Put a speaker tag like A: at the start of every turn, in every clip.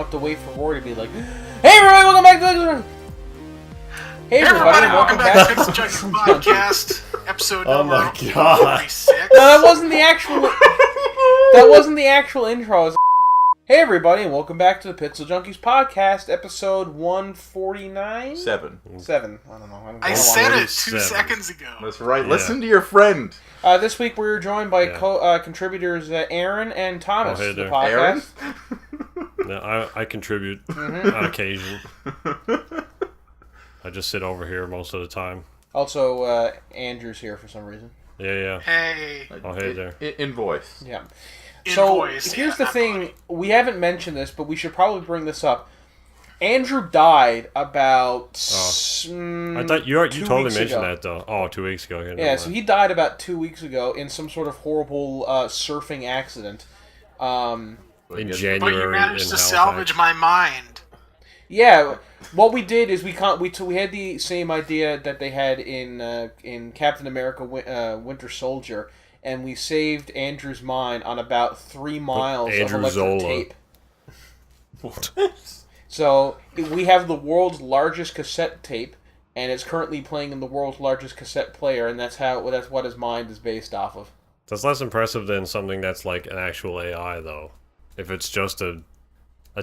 A: don't have to wait for Rory to be like, "Hey everybody, welcome back to
B: Hey everybody, welcome back to PixelJunkies podcast, episode number 46.
A: No, that wasn't the actual. That wasn't the actual intro. Hey everybody, and welcome back to the PixelJunkies podcast, episode 149?
C: Seven.
A: I don't know.
B: I said it 2 seconds ago.
C: That's right. Yeah. Listen to your friend.
A: This week we were joined by contributors Aaron and Tomas to the podcast.
D: No, I contribute on occasion. I just sit over here most of the time.
A: Also, Andrew's here for some reason.
D: Yeah.
B: Hey.
D: Oh, hey there.
C: Invoice.
A: Yeah.
B: Invoice,
A: so, here's the thing. We haven't mentioned this, but we should probably bring this up. Andrew died about
D: I thought you totally mentioned that, though. Oh, 2 weeks ago.
A: Yeah, so he died about 2 weeks ago in some sort of horrible surfing accident.
D: In January.
B: But you managed to salvage my mind.
A: Yeah, what we did is we had the same idea that they had in Captain America Winter Soldier, and we saved Andrew's mind on about 3 miles of electric tape.
D: What?
A: So we have the world's largest cassette tape, and it's currently playing in the world's largest cassette player, and that's what his mind is based off of.
D: That's less impressive than something that's like an actual AI, though. If it's just a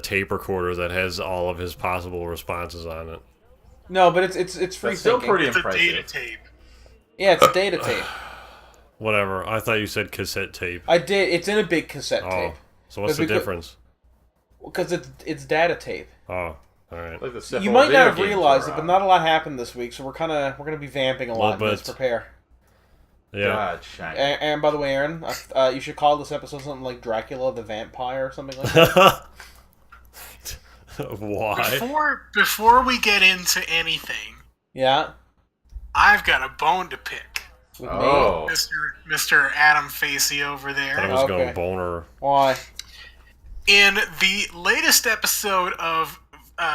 D: tape recorder that has all of his possible responses on it.
A: No, but it's free
C: That's still
A: thinking.
C: pretty
B: It's
C: impressive.
B: a data tape.
A: Yeah, it's data tape.
D: Whatever. I thought you said cassette tape.
A: I did. It's in a big cassette tape.
D: So what's the difference?
A: Because it's data tape.
D: Oh, all right.
C: Like
A: You might not have realized it, but not a lot happened this week, so we're gonna be vamping a lot. Let's prepare.
D: Yeah.
C: God, shiny.
A: And by the way, Aaron, you should call this episode something like Dracula the Vampire or something like that.
D: Why?
B: Before we get into anything,
A: Yeah.
B: I've got a bone to pick.
A: With
C: Oh.
B: Mr. Adam Facey over
D: I
B: there.
D: was going boner.
A: Why?
B: In the latest episode of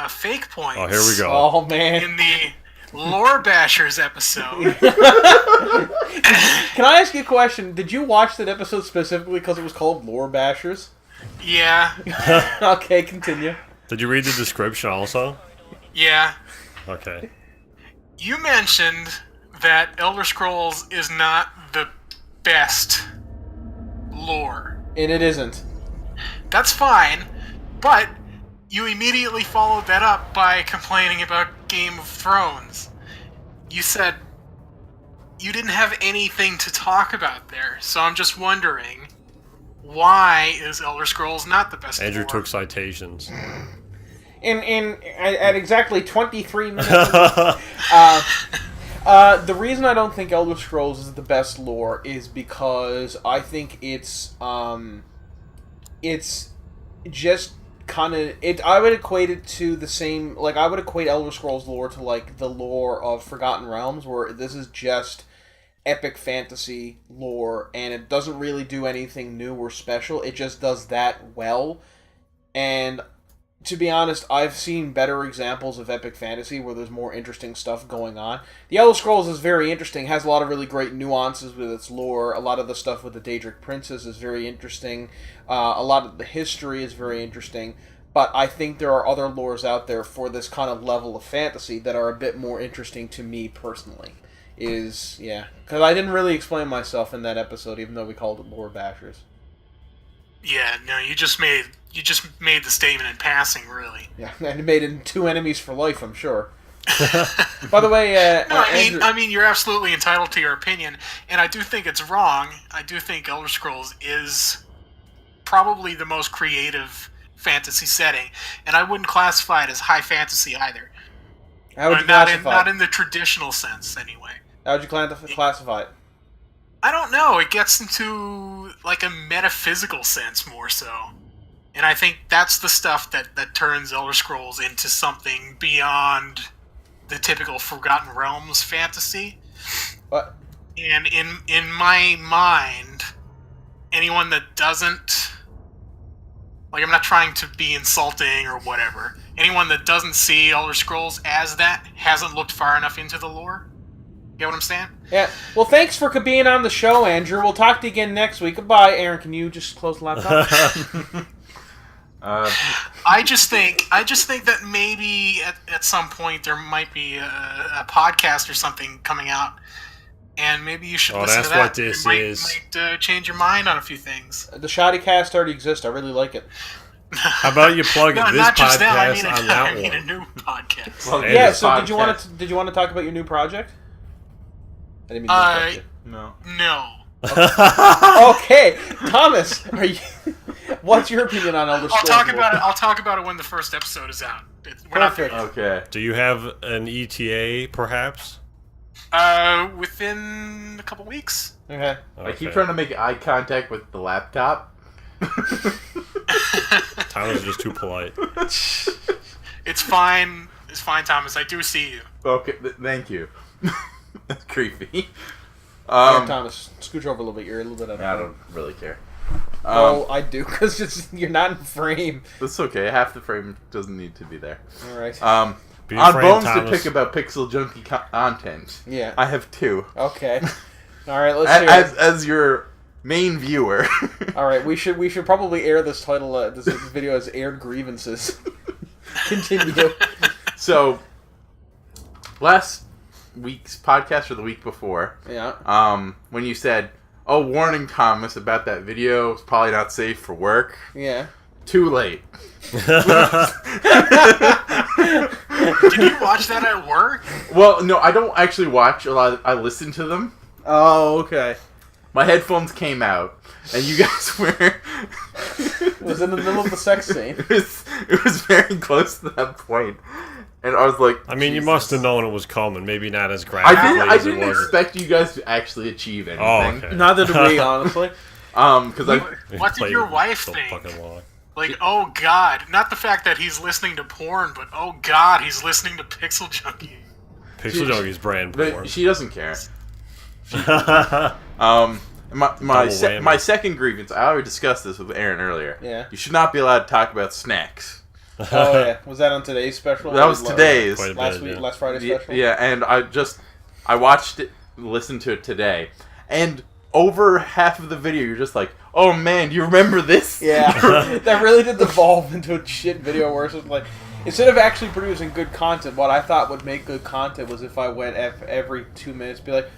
B: Fake Points.
D: Oh, here we go.
A: Oh man.
B: In the Lore Bashers episode.
A: Can I ask you a question? Did you watch that episode specifically because it was called Lore Bashers?
B: Yeah.
A: Okay, continue.
D: Did you read the description also?
B: Yeah.
D: Okay.
B: You mentioned that Elder Scrolls is not the best lore.
A: And it isn't.
B: That's fine, but you immediately followed that up by complaining about Game of Thrones. You said you didn't have anything to talk about there, so I'm just wondering, why is Elder Scrolls not the best
D: Andrew
B: lore?
D: took citations.
A: At exactly 23 minutes. The reason I don't think Elder Scrolls is the best lore is because I think it's just kind of I would equate it to the same, like I would equate Elder Scrolls lore to like the lore of Forgotten Realms, where this is just epic fantasy lore and it doesn't really do anything new or special. It just does that well. And to be honest, I've seen better examples of epic fantasy where there's more interesting stuff going on. The Elder Scrolls is very interesting, has a lot of really great nuances with its lore. A lot of the stuff with the Daedric Princess is very interesting. A lot of the history is very interesting. But I think there are other lores out there for this kind of level of fantasy that are a bit more interesting to me personally. Because I didn't really explain myself in that episode, even though we called it Lore Bashers.
B: Yeah, no, you just made the statement in passing, really.
A: Yeah, and it made it 2 enemies for life, I'm sure. By the way,
B: I mean, you're absolutely entitled to your opinion, and I do think it's wrong. I do think Elder Scrolls is probably the most creative fantasy setting, and I wouldn't classify it as high fantasy either.
A: How would you classify it?
B: Not in the traditional sense, anyway.
A: How would you classify it?
B: I don't know. It gets into like a metaphysical sense more so. And I think that's the stuff that turns Elder Scrolls into something beyond the typical Forgotten Realms fantasy.
A: What?
B: And in my mind, anyone that doesn't... Like, I'm not trying to be insulting or whatever. Anyone that doesn't see Elder Scrolls as that hasn't looked far enough into the lore. You get what I'm saying?
A: Yeah. Well, thanks for being on the show, Andrew. We'll talk to you again next week. Goodbye, Aaron. Can you just close the laptop?
B: I just think that maybe at some point there might be a podcast or something coming out, and maybe you should listen to that.
D: That's what this is.
B: Might change your mind on a few things.
A: The Shoddy Cast already exists. I really like it.
D: How about you plug
B: No,
D: this
B: not just
D: podcast
B: that. I
D: on that
B: mean a
D: one?
B: new podcast.
C: Well,
D: Hey,
A: Yeah.
D: this
A: So did you want to talk about your new project? I didn't mean to interrupt
C: No.
B: No.
A: you. Okay, Thomas, are you? What's your opinion on Elder Scrolls?
B: I'll talk about it when the first episode is out. We're not there
A: Perfect.
B: yet.
C: Okay.
D: Do you have an ETA, perhaps?
B: Within a couple weeks.
A: Okay.
C: I keep trying to make eye contact with the laptop.
D: Thomas is just too polite.
B: It's fine. It's fine, Thomas. I do see you.
C: Okay, thank you. That's creepy.
A: Here, Thomas, scooch over a little bit. You're a little bit out of
C: I
A: frame.
C: don't really care.
A: Oh, I do, because you're not in frame.
C: That's okay. Half the frame doesn't need to be there.
A: All right.
D: Be
C: On
D: afraid,
C: Bones
D: Thomas.
C: to pick about Pixel Junkie content.
A: Yeah.
C: I have 2.
A: Okay. All right. Let's hear it.
C: As your main viewer.
A: All right. We should probably air this title. This video as aired grievances. Continue.
C: So, last week's podcast or the week before,
A: Yeah.
C: when you said, "Oh, warning, Thomas, about that video, it's probably not safe for work."
A: Yeah.
C: Too late.
B: Did you watch that at work?
C: Well, no, I don't actually watch a lot. I listen to them.
A: Oh, okay.
C: My headphones came out, and you guys were.
A: It was in the middle of the sex scene.
C: It was very close to that point, and I was like,
D: I mean, you
C: Jesus.
D: must have known it was coming. Maybe not as graphically
C: I
D: as it
C: didn't
D: was.
C: expect you guys to actually achieve anything.
D: Oh, okay.
A: Neither do we, honestly.
C: Because I.
B: What did your wife
D: so
B: think?
D: fucking long.
B: Like, oh god, not the fact that he's listening to porn, but oh god, he's listening to Pixel Junkie.
D: Pixel Junkies brand porn.
C: But she doesn't care.
D: Oh,
C: My
D: Double whammy.
C: my second grievance. I already discussed this with Aaron earlier.
A: Yeah.
C: You should not be allowed to talk about snacks.
A: Oh yeah. Was that on today's special?
C: That was
A: Or
C: today's.
D: Quite a
A: Last
D: bit,
A: week,
D: yeah.
A: last Friday
C: Yeah,
A: special.
C: yeah, and I watched it, listened to it today, and over half of the video, you're just like, "Oh man, do you remember this?"
A: Yeah, that really did devolve into a shit video where it's just like, instead of actually producing good content, what I thought would make good content was if I went every 2 minutes, be like,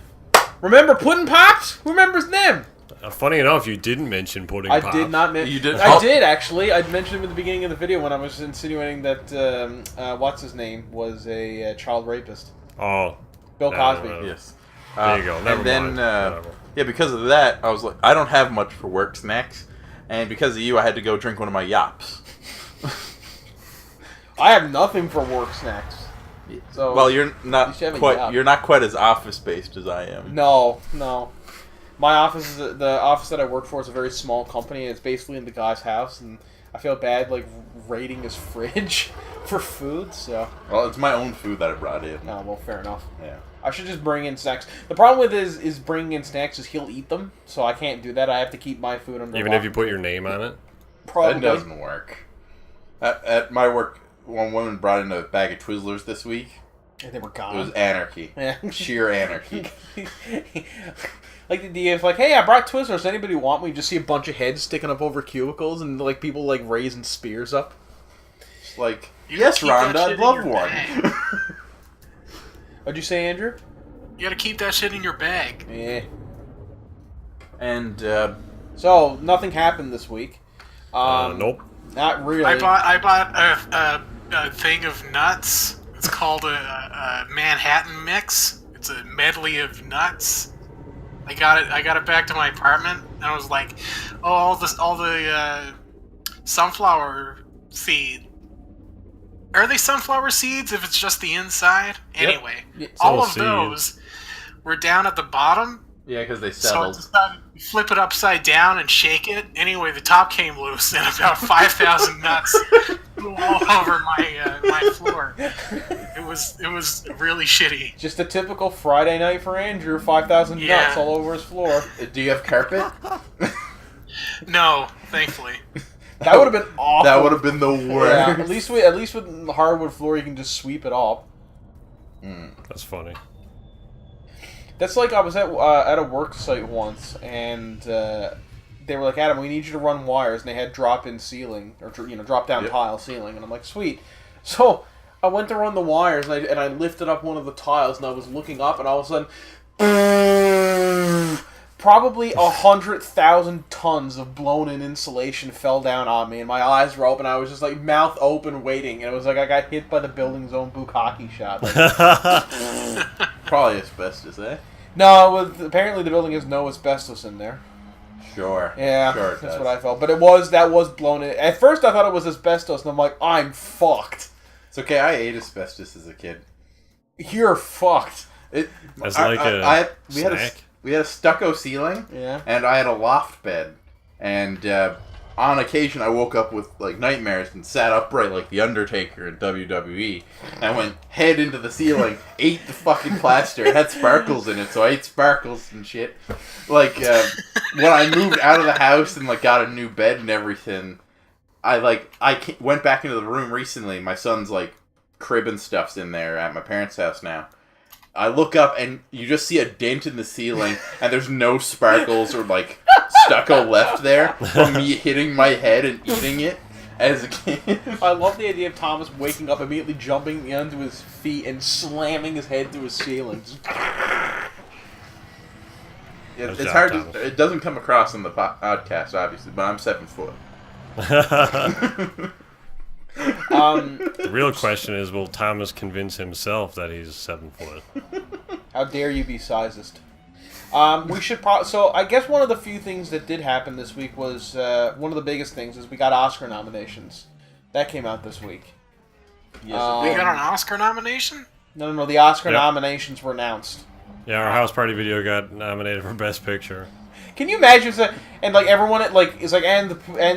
A: "Remember Puddin' Pops? Who remembers them?"
D: Funny enough, you didn't mention pudding
A: I
D: pops.
A: did not mention.
C: You did?
A: I did actually. I mentioned him at the beginning of the video when I was insinuating that what's his name was a child rapist,
D: Oh,
A: Bill
D: No,
A: Cosby.
D: no, no.
C: Yes.
D: there you go. Never
C: and then,
D: mind. Whatever.
C: yeah, because of that, I was like, I don't have much for work snacks, and because of you, I had to go drink one of my yaps.
A: I have nothing for work snacks. So
C: Well, you're
A: You
C: not
A: should have a
C: quite.
A: yap.
C: You're not quite as office based as I am.
A: no. My office is the office that I work for is a very small company. And it's basically in the guy's house, and I feel bad like raiding his fridge for food. So
C: Well, it's my own food that I brought in.
A: no, well, fair enough.
C: Yeah.
A: I should just bring in snacks. The problem with it is bringing in snacks is he'll eat them, so I can't do that. I have to keep my food under
D: Even
A: lock
D: if you put your name on it.
A: probably
C: That doesn't work. At my work, one woman brought in a bag of Twizzlers this week.
A: And they were
C: It
A: gone.
C: was anarchy.
A: Yeah.
C: Sheer anarchy.
A: Like the idea of like, hey, I brought Twizzlers. Does anybody want me? You just see a bunch of heads sticking up over cubicles and like people like raising spears up.
C: Like,
B: You
C: yes,
B: keep that
C: Rhonda,
B: shit
C: I'd
B: in
C: love
B: your
C: one.
B: bag.
A: What'd you say, Andrew?
B: You gotta keep that shit in your bag.
A: Yeah.
C: And
A: So nothing happened this week.
D: Nope.
A: Not really.
B: I bought a thing of nuts. It's called a Manhattan mix. It's a medley of nuts. I got it back to my apartment, and I was like, "Oh, all the sunflower seed. Are they sunflower seeds? If it's just the inside, anyway,
A: It's
B: all
D: all
B: of
D: seed.
B: those were down at the bottom.
C: yeah, because they
B: So I
C: settled.
B: decided to flip it upside down and shake it. Anyway, the top came loose, and about 5,000 nuts flew all over my floor. It was really shitty.
A: Just a typical Friday night for Andrew. 5,000
B: Yeah.
A: nuts all over his floor.
C: Do you have carpet?
B: No, thankfully.
A: That would have been awful.
C: That would have been the worst.
A: Yeah, at least with the hardwood floor, you can just sweep it off.
D: That's funny.
A: That's like I was at a work site once, and they were like, Adam, we need you to run wires, and they had drop-in ceiling, or drop-down tile ceiling, and I'm like, sweet. So I went to run the wires, and I lifted up one of the tiles, and I was looking up, and all of a sudden, probably 100,000 tons of blown-in insulation fell down on me, and my eyes were open. I was just like mouth open, waiting, and it was like I got hit by the building's own bukkake shot.
C: Probably asbestos, eh?
A: No, apparently the building has no asbestos in there.
C: Sure.
A: Yeah,
C: sure
A: that's what I felt. But that was blown in. At first I thought it was asbestos, and I'm like, I'm fucked.
C: It's okay, I ate asbestos as a kid.
A: You're fucked.
D: As like
C: we had a stucco ceiling,
A: yeah,
C: and I had a loft bed, and on occasion I woke up with like nightmares and sat upright like the Undertaker in WWE, and I went head into the ceiling, ate the fucking plaster. It had sparkles in it, so I ate sparkles and shit. Like when I moved out of the house and like got a new bed and everything, I went back into the room recently. My son's like crib and stuff's in there at my parents' house now. I look up and you just see a dent in the ceiling, and there's no sparkles or like stucco left there from me hitting my head and eating it as a kid.
A: I love the idea of Thomas waking up, immediately jumping onto his feet and slamming his head through his ceiling.
C: It's hard to, it doesn't come across on the podcast, obviously, but I'm 7 foot.
D: The real question is, will Thomas convince himself that he's 7 foot?
A: How dare you be sizest? We should so I guess one of the few things that did happen this week was one of the biggest things is we got Oscar nominations. That came out this week.
C: Yes,
B: we got an Oscar nomination?
A: No. The Oscar nominations were announced.
D: Yeah, our house party video got nominated for Best Picture.
A: Can you imagine? And like everyone is like, and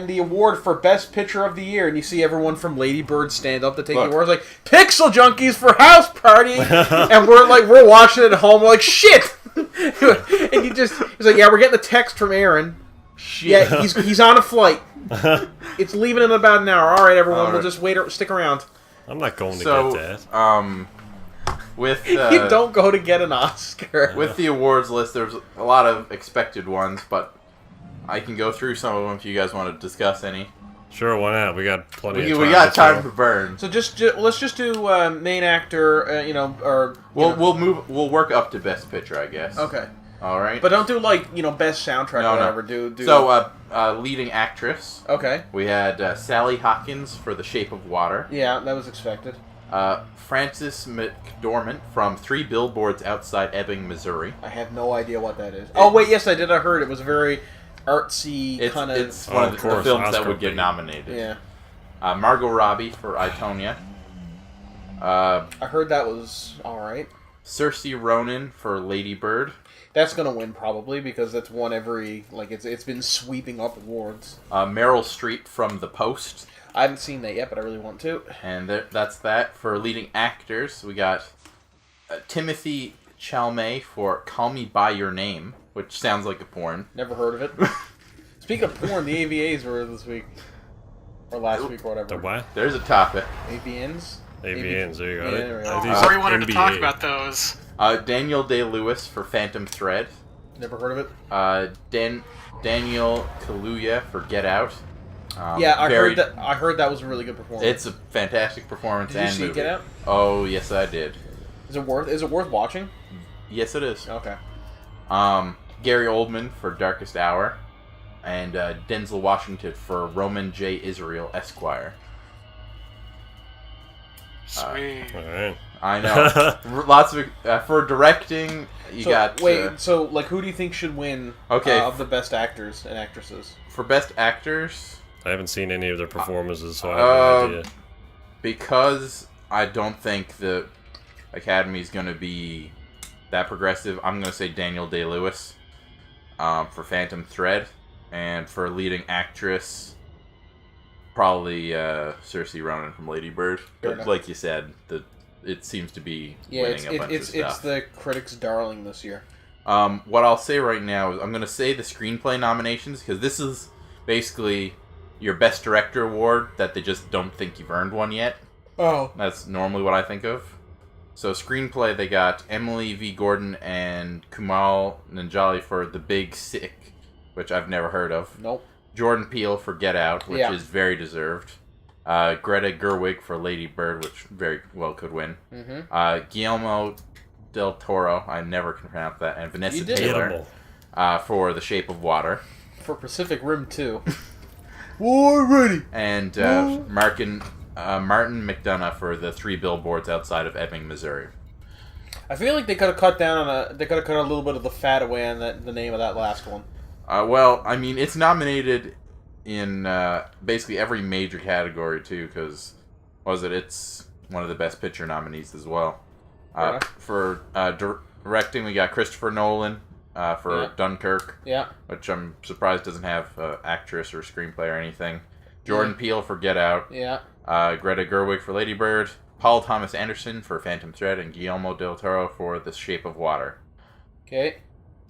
A: the award for Best Picture of the Year, and you see everyone from Lady Bird stand up to take the awards, like Pixel Junkies for House Party, and we're watching it at home, we're like shit, and he's like, yeah, we're getting a text from Aaron. Shit. Yeah, he's on a flight. It's leaving in about an hour. All right, everyone, we'll just stick around.
D: I'm not going to get that.
A: You don't go to get an Oscar.
C: With the awards list, there's a lot of expected ones, but I can go through some of them if you guys want to discuss any.
D: Sure, why not? We got plenty of time.
C: We got time to burn.
A: So let's just do main actor, or
C: we'll work up to Best Picture, I guess.
A: Okay.
C: All right.
A: But don't do best soundtrack or whatever.
C: No.
A: Do
C: So leading actress.
A: Okay.
C: We had Sally Hawkins for The Shape of Water.
A: Yeah, that was expected.
C: Frances McDormand from 3 Billboards Outside Ebbing, Missouri.
A: I have no idea what that is. Oh wait, yes, I did. I heard it was a very artsy kind of.
C: It's one of the films Oscar that would get nominated.
A: Yeah.
C: Margot Robbie for Itonia.
A: I heard that was all right.
C: Saoirse Ronan for Lady Bird.
A: That's gonna win probably because that's won every it's been sweeping up awards.
C: Meryl Streep from The Post.
A: I haven't seen that yet, but I really want to.
C: And that's that. For leading actors, we got Timothy Chalamet for Call Me By Your Name, which sounds like a porn.
A: Never heard of it. Speaking of porn, the AVAs were this week. Or last week or whatever.
D: The what?
C: There's a topic.
A: AVNs?
D: AVNs, there you go.
A: Yeah,
B: Rory wanted to talk about those.
C: Daniel Day-Lewis for Phantom Thread.
A: Never heard of it.
C: Daniel Kaluuya for Get Out.
A: I heard that was a really good performance.
C: It's a fantastic performance.
A: Did you see
C: movie.
A: Get Out?
C: Oh yes, I did.
A: Is it worth watching?
C: Yes, it is.
A: Okay.
C: Gary Oldman for Darkest Hour, and Denzel Washington for Roman J. Israel Esquire.
B: Sweet.
D: All right.
C: I know. Lots of for directing.
A: So who do you think should win?
C: Okay.
A: Of the best actors and actresses
C: for best actors.
D: I haven't seen any of their performances, so I have no idea.
C: Because I don't think the Academy is going to be that progressive, I'm going to say Daniel Day-Lewis for Phantom Thread. And for leading actress, probably Saoirse Ronan from Lady Bird. But like you said, it seems to be winning a bunch of stuff.
A: It's the critics' darling this year.
C: What I'll say right now is I'm going to say the screenplay nominations, because this is basically your Best Director award that they just don't think you've earned one yet.
A: Oh.
C: That's normally what I think of. So screenplay, they got Emily V. Gordon and Kumail Nanjiani for The Big Sick, which I've never heard of.
A: Nope.
C: Jordan Peele for Get Out, which
A: Yeah.
C: is very deserved. Greta Gerwig for Lady Bird, which very well could win. Guillermo del Toro, I never can pronounce that, and Vanessa Taylor for The Shape of Water.
A: For Pacific Rim 2. Already.
C: And Martin McDonough for The Three Billboards Outside of Ebbing, Missouri.
A: I feel like they could have cut down on they could have cut a little bit of the fat away on the name of that last one.
C: Well, I mean, it's nominated in basically every major category too, because it's one of the Best Picture nominees as well.
A: Yeah.
C: For directing, we got Christopher Nolan for Dunkirk, which I'm surprised doesn't have actress or screenplay or anything. Jordan Peele for Get Out, Greta Gerwig for Lady Bird, Paul Thomas Anderson for Phantom Thread, and Guillermo del Toro for The Shape of Water.
A: Okay.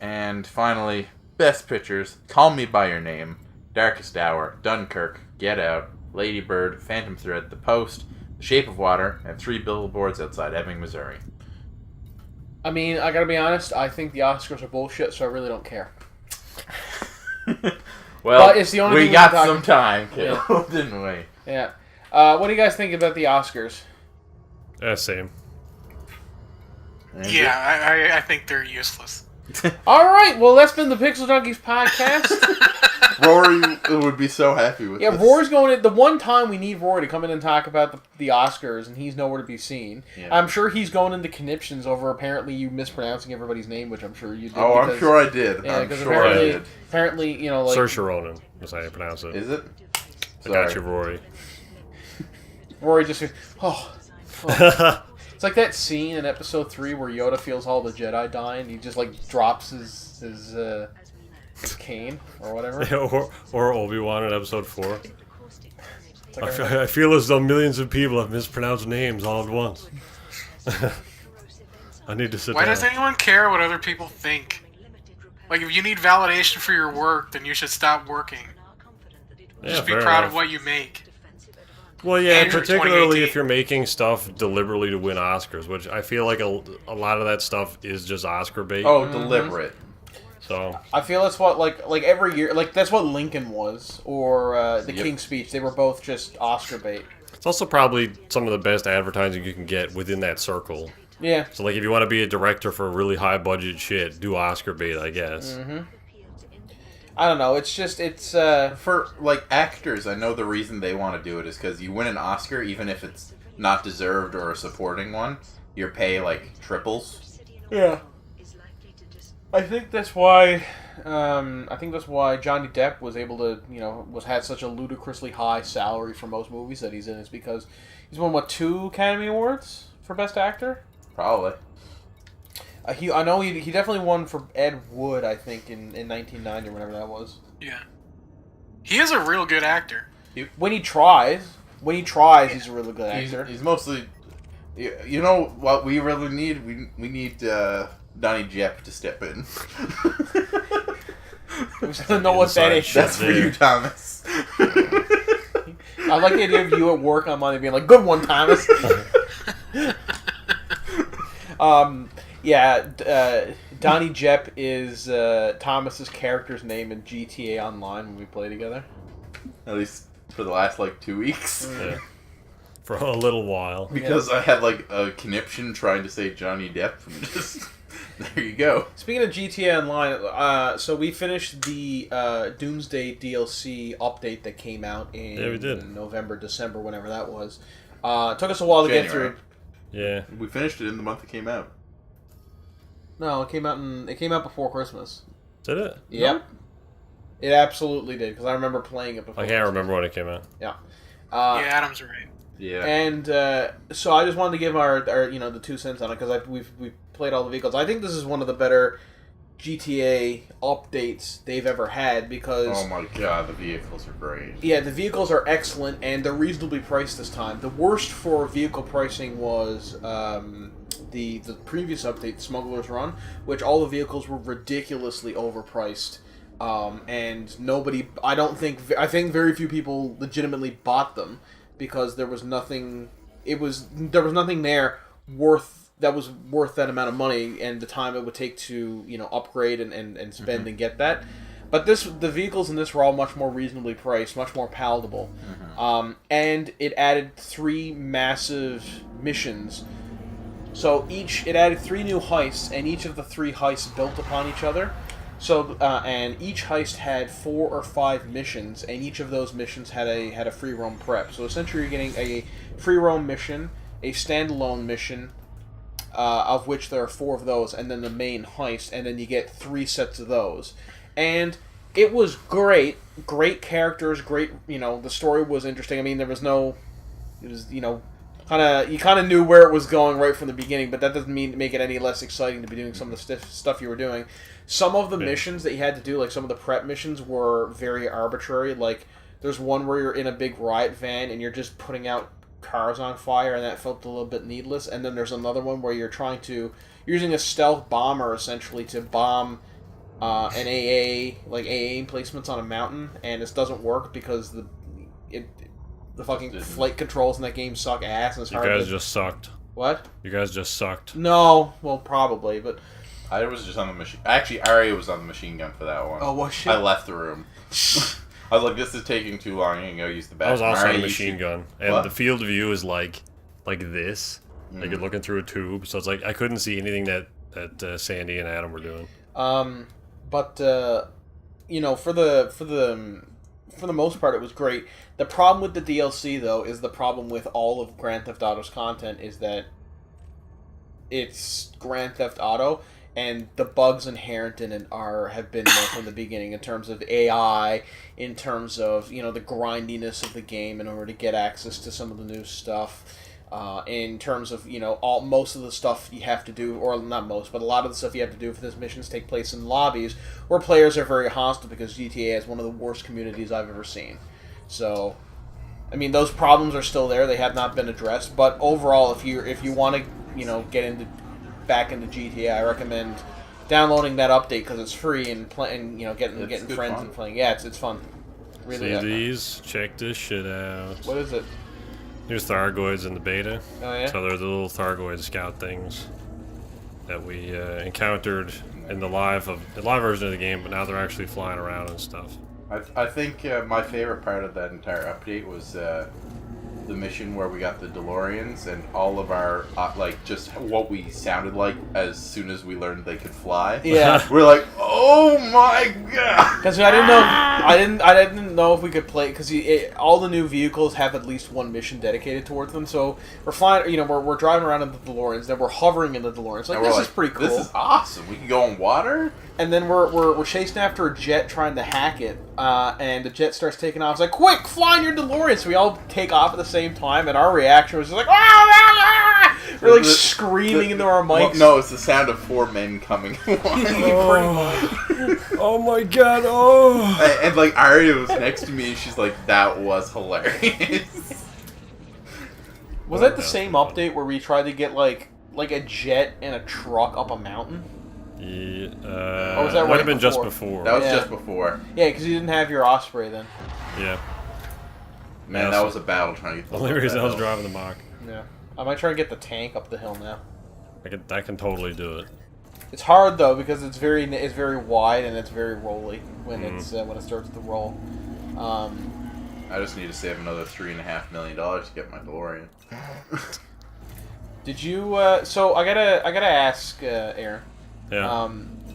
C: And finally, Best Pictures: Call Me by Your Name, Darkest Hour, Dunkirk, Get Out, Lady Bird, Phantom Thread, The Post, The Shape of Water, and Three Billboards Outside Ebbing, Missouri.
A: I mean, I gotta be honest, I think the Oscars are bullshit, so I really don't care.
C: Well,
A: but it's the only
C: we
A: thing
C: got some time, didn't we?
A: Yeah. What do you guys think about the Oscars?
D: Same.
B: Yeah, I think they're useless.
A: Alright, well, that's been the Pixel Junkies podcast.
C: Rory would be so happy with this.
A: Rory's going in. The one time we need Rory to come in and talk about the Oscars, and he's nowhere to be seen. Yeah. I'm sure he's going into conniptions over apparently you mispronouncing everybody's name, which I'm sure you did.
C: Oh, I'm sure I did.
A: Yeah,
C: I'm sure I did.
A: Apparently, you know, like...
D: Saoirse Ronan is how you pronounce it.
C: Is it?
D: I got you, Rory.
A: Rory just... Oh. It's like that scene in episode 3 where Yoda feels all the Jedi die and he just like drops his cane or whatever.
D: or Obi-Wan in episode 4. Like I feel as though millions of people have mispronounced names all at once. I need to sit down.
B: Why does anyone care what other people think? Like, if you need validation for your work, then you should stop working. Just be proud of what you make.
D: Well, yeah, particularly if you're making stuff deliberately to win Oscars, which I feel like a lot of that stuff is just Oscar bait.
C: Oh, deliberate.
D: So
A: I feel that's what like every year, like that's what Lincoln was, or the King's Speech. They were both just Oscar bait.
D: It's also probably some of the best advertising you can get within that circle.
A: Yeah.
D: So like if you want to be a director for really high budget shit, do Oscar bait, I guess.
A: Mm-hmm. I don't know. It's just
C: for like actors. I know the reason they want to do it is because you win an Oscar, even if it's not deserved or a supporting one, your pay like triples.
A: Yeah. I think that's why. Johnny Depp was able to, had such a ludicrously high salary for most movies that he's in. Is because he's won 2 Academy Awards for Best Actor.
C: Probably.
A: I know he definitely won for Ed Wood, I think, in 1990 or whatever that was.
B: Yeah. He is a real good actor.
A: When he tries, he's a really good actor.
C: He's mostly... You know what we really need? We need Donnie Jepp to step in.
A: I don't know what that is.
C: That's for you, Thomas.
A: I like the idea of you at work on Monday being like, good one, Thomas. Donnie Jepp is Thomas's character's name in GTA Online when we play together.
C: At least for the last 2 weeks.
D: Yeah. For a little while.
C: Because I had a conniption trying to say Johnny Depp and just there you go.
A: Speaking of GTA Online, so we finished the Doomsday DLC update that came out in November, December, whenever that was. It took us a while to get through.
D: Yeah.
C: We finished it in the month it came out.
A: No, it came out before Christmas.
D: Did it?
A: Yep.
D: No?
A: It absolutely did, because I remember playing it before.
D: I can't remember when it came out.
A: Yeah.
B: Yeah, Adam's right.
C: Yeah.
A: And so I just wanted to give our the 2 cents on it, because we've played all the vehicles. I think this is one of the better GTA updates they've ever had, because...
C: Oh my god, the vehicles are great.
A: Yeah, the vehicles are excellent, and they're reasonably priced this time. The worst for vehicle pricing was the previous update, Smuggler's Run, which all the vehicles were ridiculously overpriced. And nobody... I think very few people legitimately bought them, because there was nothing... There was nothing there worth that amount of money and the time it would take to upgrade and spend and get that. But the vehicles in this were all much more reasonably priced, much more palatable. And it added 3 massive missions. So it added 3 new heists, and each of the 3 heists built upon each other. So and each heist had 4 or 5 missions, and each of those missions had a free roam prep. So essentially, you're getting a free roam mission, a standalone mission, of which there are 4 of those, and then the main heist, and then you get 3 sets of those. And it was great characters, great. The story was interesting. I mean, there was no, it was you kind of knew where it was going right from the beginning, but that doesn't make it any less exciting to be doing some of the stuff you were doing. Some of the missions that you had to do, like some of the prep missions, were very arbitrary. Like, there's one where you're in a big riot van and you're just putting out cars on fire, and that felt a little bit needless. And then there's another one where you're using a stealth bomber, essentially, to bomb an AA, like AA emplacements on a mountain, and this doesn't work because the fucking flight controls in that game suck ass, and it's hard.
D: You guys just sucked.
A: What?
D: You guys just sucked.
A: No, well, probably, but...
C: I was just on the machine. Actually, Arya was on the machine gun for that one.
A: Oh, was she?
C: I left the room. I was like, this is taking too long. I'm going to go use the bathroom.
D: I was also on a
C: Arya,
D: machine gun, and the field of view is like this. Like you're looking through a tube, so it's like I couldn't see anything that Sandy and Adam were doing.
A: But for the most part, it was great. The problem with the DLC, though, is the problem with all of Grand Theft Auto's content is that it's Grand Theft Auto, and the bugs inherent in it have been there from the beginning in terms of AI, in terms of the grindiness of the game in order to get access to some of the new stuff. In terms of most of the stuff you have to do, or not most, but a lot of the stuff you have to do for this missions take place in lobbies where players are very hostile because GTA has one of the worst communities I've ever seen. So, I mean, those problems are still there; they have not been addressed. But overall, if you want to get back into GTA, I recommend downloading that update because it's free and getting friends
C: fun.
A: And playing. Yeah, it's fun. Really.
D: See these? Check this shit out.
A: What is it?
D: Here's Thargoids in the beta.
A: Oh, yeah?
D: So they're the little Thargoid scout things that we encountered in the live version of the game, but now they're actually flying around and stuff.
C: I think my favorite part of that entire update was the mission where we got the DeLoreans and all of our just what we sounded like as soon as we learned they could fly.
A: Yeah,
C: we're like, oh my god!
A: Because I didn't know if we could play because all the new vehicles have at least one mission dedicated towards them. So we're flying, we're driving around in the DeLoreans, then we're hovering in the DeLoreans. Like, this is pretty cool.
C: This is awesome. We can go on water.
A: And then we're chasing after a jet trying to hack it, and the jet starts taking off. It's like, quick, fly in your DeLorean! So we all take off at the same time, and our reaction was just like, ah! We're like screaming into our mics.
C: Well, no, it's the sound of 4 men coming.
D: Oh my god! Oh!
C: And like Arya was next to me, and she's like, "That was hilarious."
A: Was that the same update where we tried to get like a jet and a truck up a mountain?
D: Yeah,
A: or was that
D: might
A: right
D: have been
A: before?
D: just before.
C: That was just before.
A: Yeah, because you didn't have your Osprey then.
D: Yeah.
C: Man, that was a battle trying to get
D: the only reason I was driving the Mach.
A: Yeah. I might try to get the tank up the hill now.
D: I can totally do it.
A: It's hard though because it's very wide and it's very rolly when it starts to roll.
C: I just need to save another $3.5 million to get my DeLorean.
A: Did you? So I gotta ask, Aaron.
D: Yeah.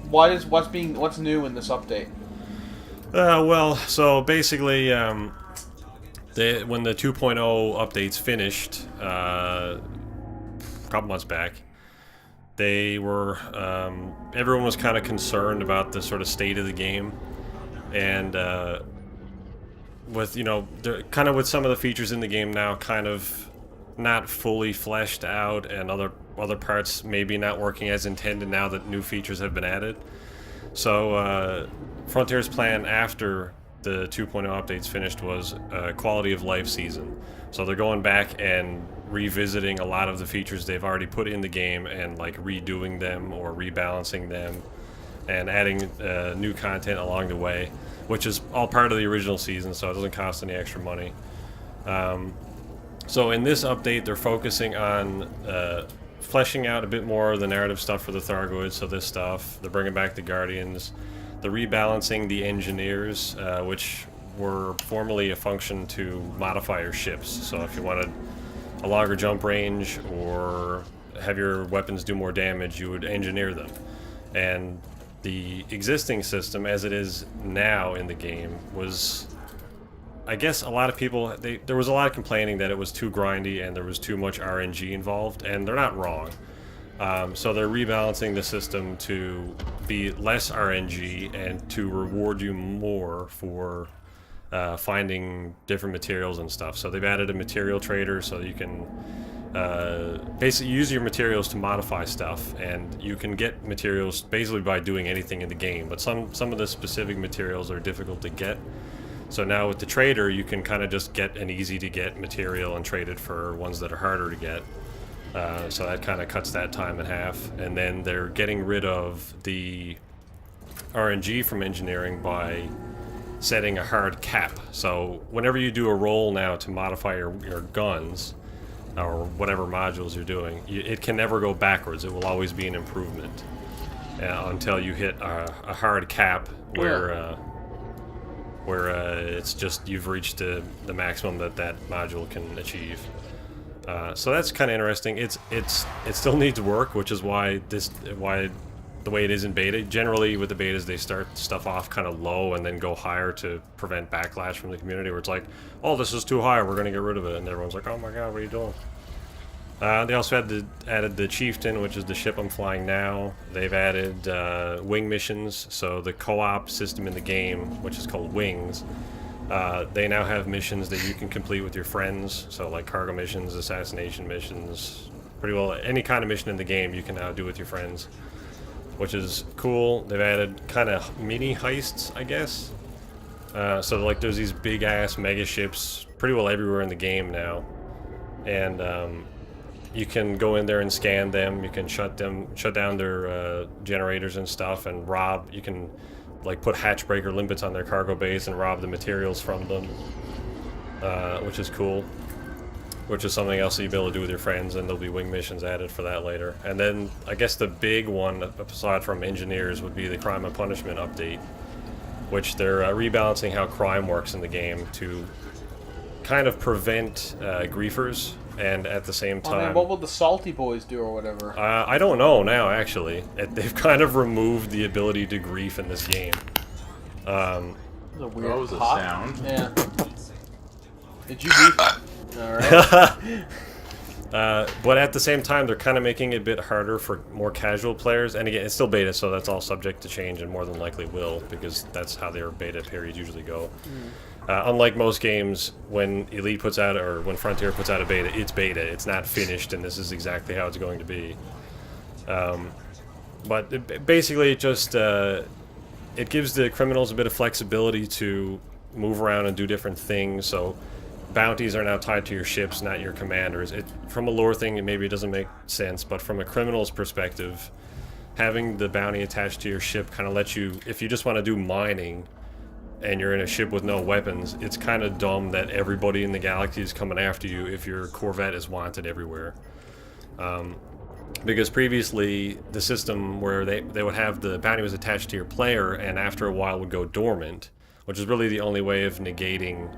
A: What's new in this update?
D: Well, so basically, when the 2.0 updates finished a couple months back, they were everyone was kind of concerned about the sort of state of the game, and with with some of the features in the game now kind of not fully fleshed out, and other parts maybe not working as intended now that new features have been added. So Frontier's plan after the 2.0 updates finished was a quality of life season. So they're going back and revisiting a lot of the features they've already put in the game and like redoing them or rebalancing them and adding new content along the way, which is all part of the original season, so it doesn't cost any extra money. So in this update, they're focusing on fleshing out a bit more of the narrative stuff for the Thargoids, so this stuff. They're bringing back the Guardians. they're rebalancing the engineers, which were formerly a function to modify your ships. So if you wanted a longer jump range or have your weapons do more damage, you would engineer them. And the existing system, as it is now in the game, was, I guess, a lot of people, there was a lot of complaining that it was too grindy and there was too much RNG involved, and they're not wrong. So they're rebalancing the system to be less RNG and to reward you more for finding different materials and stuff. So they've added a material trader so you can basically use your materials to modify stuff, and you can get materials basically by doing anything in the game, but some of the specific materials are difficult to get. So now with the trader, you can kind of just get an easy to get material and trade it for ones that are harder to get. So that kind of cuts that time in half. And then they're getting rid of the RNG from engineering by setting a hard cap. So whenever you do a roll now to modify your guns, or whatever modules you're doing, it can never go backwards. It will always be an improvement until you hit a hard cap where it's just you've reached the maximum that module can achieve. So that's kind of interesting. It still needs work, which is why the way it is in beta. Generally with the betas, they start stuff off kind of low and then go higher to prevent backlash from the community, where it's like, oh, this is too high, we're going to get rid of it, and everyone's like, oh my god, what are you doing? They also added the Chieftain, which is the ship I'm flying now. They've added wing missions, so the co-op system in the game, which is called Wings, they now have missions that you can complete with your friends, so like cargo missions, assassination missions, pretty well any kind of mission in the game you can now do with your friends, which is cool. They've added kind of mini heists, I guess. So like there's these big ass mega ships pretty well everywhere in the game now, and you can go in there and scan them. You can shut down their generators and stuff, and rob. You can like put hatchbreaker limpets on their cargo base and rob the materials from them, which is cool. Which is something else that you'll be able to do with your friends, and there'll be wing missions added for that later. And then I guess the big one, aside from engineers, would be the crime and punishment update, which they're rebalancing how crime works in the game to kind of prevent griefers, and at the same time...
A: I mean, what will the salty boys do or whatever?
D: I don't know now, actually. They've kind of removed the ability to grief in this game.
A: That was a weird
C: was a
A: pop.
C: sound.
A: Yeah. Did you grief? Alright.
D: But at the same time, they're kind of making it a bit harder for more casual players. And again, it's still beta, so that's all subject to change, and more than likely will, because that's how their beta periods usually go. Unlike most games, when Elite puts out, or when Frontier puts out a beta, it's beta. It's not finished, and this is exactly how it's going to be. But basically, it just it gives the criminals a bit of flexibility to move around and do different things. So bounties are now tied to your ships, not your commanders. From a lore thing, maybe it doesn't make sense, but from a criminal's perspective, having the bounty attached to your ship kind of lets you, if you just want to do mining and you're in a ship with no weapons, it's kind of dumb that everybody in the galaxy is coming after you if your Corvette is wanted everywhere. Because previously, the system where they would have the bounty was attached to your player, and after a while would go dormant, which is really the only way of negating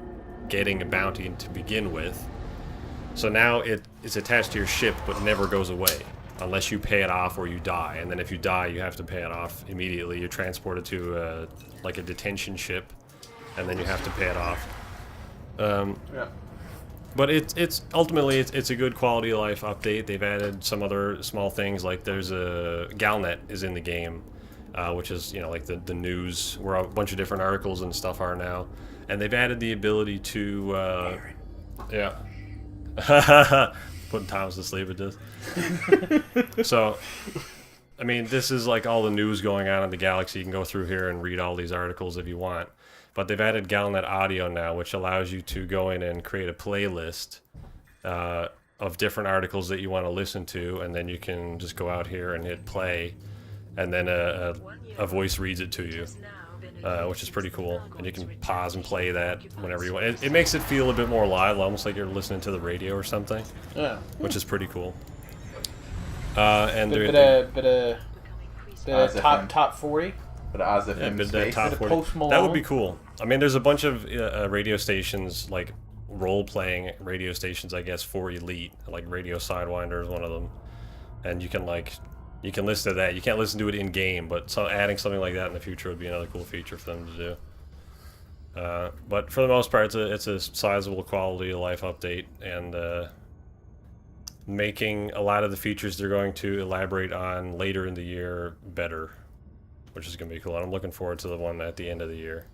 D: getting a bounty to begin with. So now it's attached to your ship but never goes away unless you pay it off or you die, and then if you die you have to pay it off immediately. You're transported to like a detention ship, and then you have to pay it off.
A: Yeah.
D: But it's ultimately it's a good quality of life update. They've added some other small things, like there's a Galnet is in the game, which is, you know, like the news where a bunch of different articles and stuff are now. And they've added the ability to, yeah, putting Tomas to sleep with this. So, I mean, this is like all the news going on in the galaxy. You can go through here and read all these articles if you want. But they've added Galnet Audio now, which allows you to go in and create a playlist of different articles that you want to listen to, and then you can just go out here and hit play, and then a voice reads it to you. Which is pretty cool, and you can pause and play that whenever you want. It makes it feel a bit more live, almost like you're listening to the radio or something. Yeah, which is pretty cool. And
A: bit of top 40.
C: But Ozzy
D: Yeah,
C: in
D: but that
C: space.
D: top
A: Bit of
D: 40.
A: Post Malone.
D: That would be cool. I mean, there's a bunch of radio stations, like role-playing radio stations, I guess, for Elite. Like Radio Sidewinder is one of them. And you can listen to that. You can't listen to it in-game, but adding something like that in the future would be another cool feature for them to do. But for the most part, it's a sizable quality of life update, and making a lot of the features they're going to elaborate on later in the year better, which is going to be cool. And I'm looking forward to the one at the end of the year.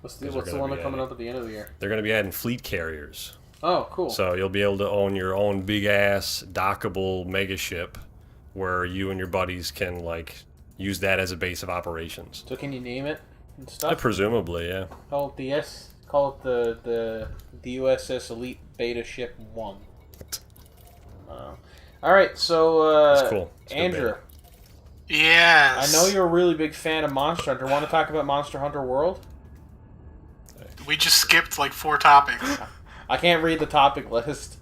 A: What's the one that's coming up at the end of the year?
D: They're going to be adding fleet carriers.
A: Oh, cool.
D: So you'll be able to own your own big-ass dockable mega ship where you and your buddies can, like, use that as a base of operations.
A: So can you name it and stuff?
D: Presumably, yeah.
A: Call it the Call it the USS Elite Beta Ship 1. All right, so
D: That's cool. It's
A: Andrew,
B: Yes.
A: I know you're a really big fan of Monster Hunter. Want to talk about Monster Hunter World?
B: We just skipped like 4 topics.
A: I can't read the topic list.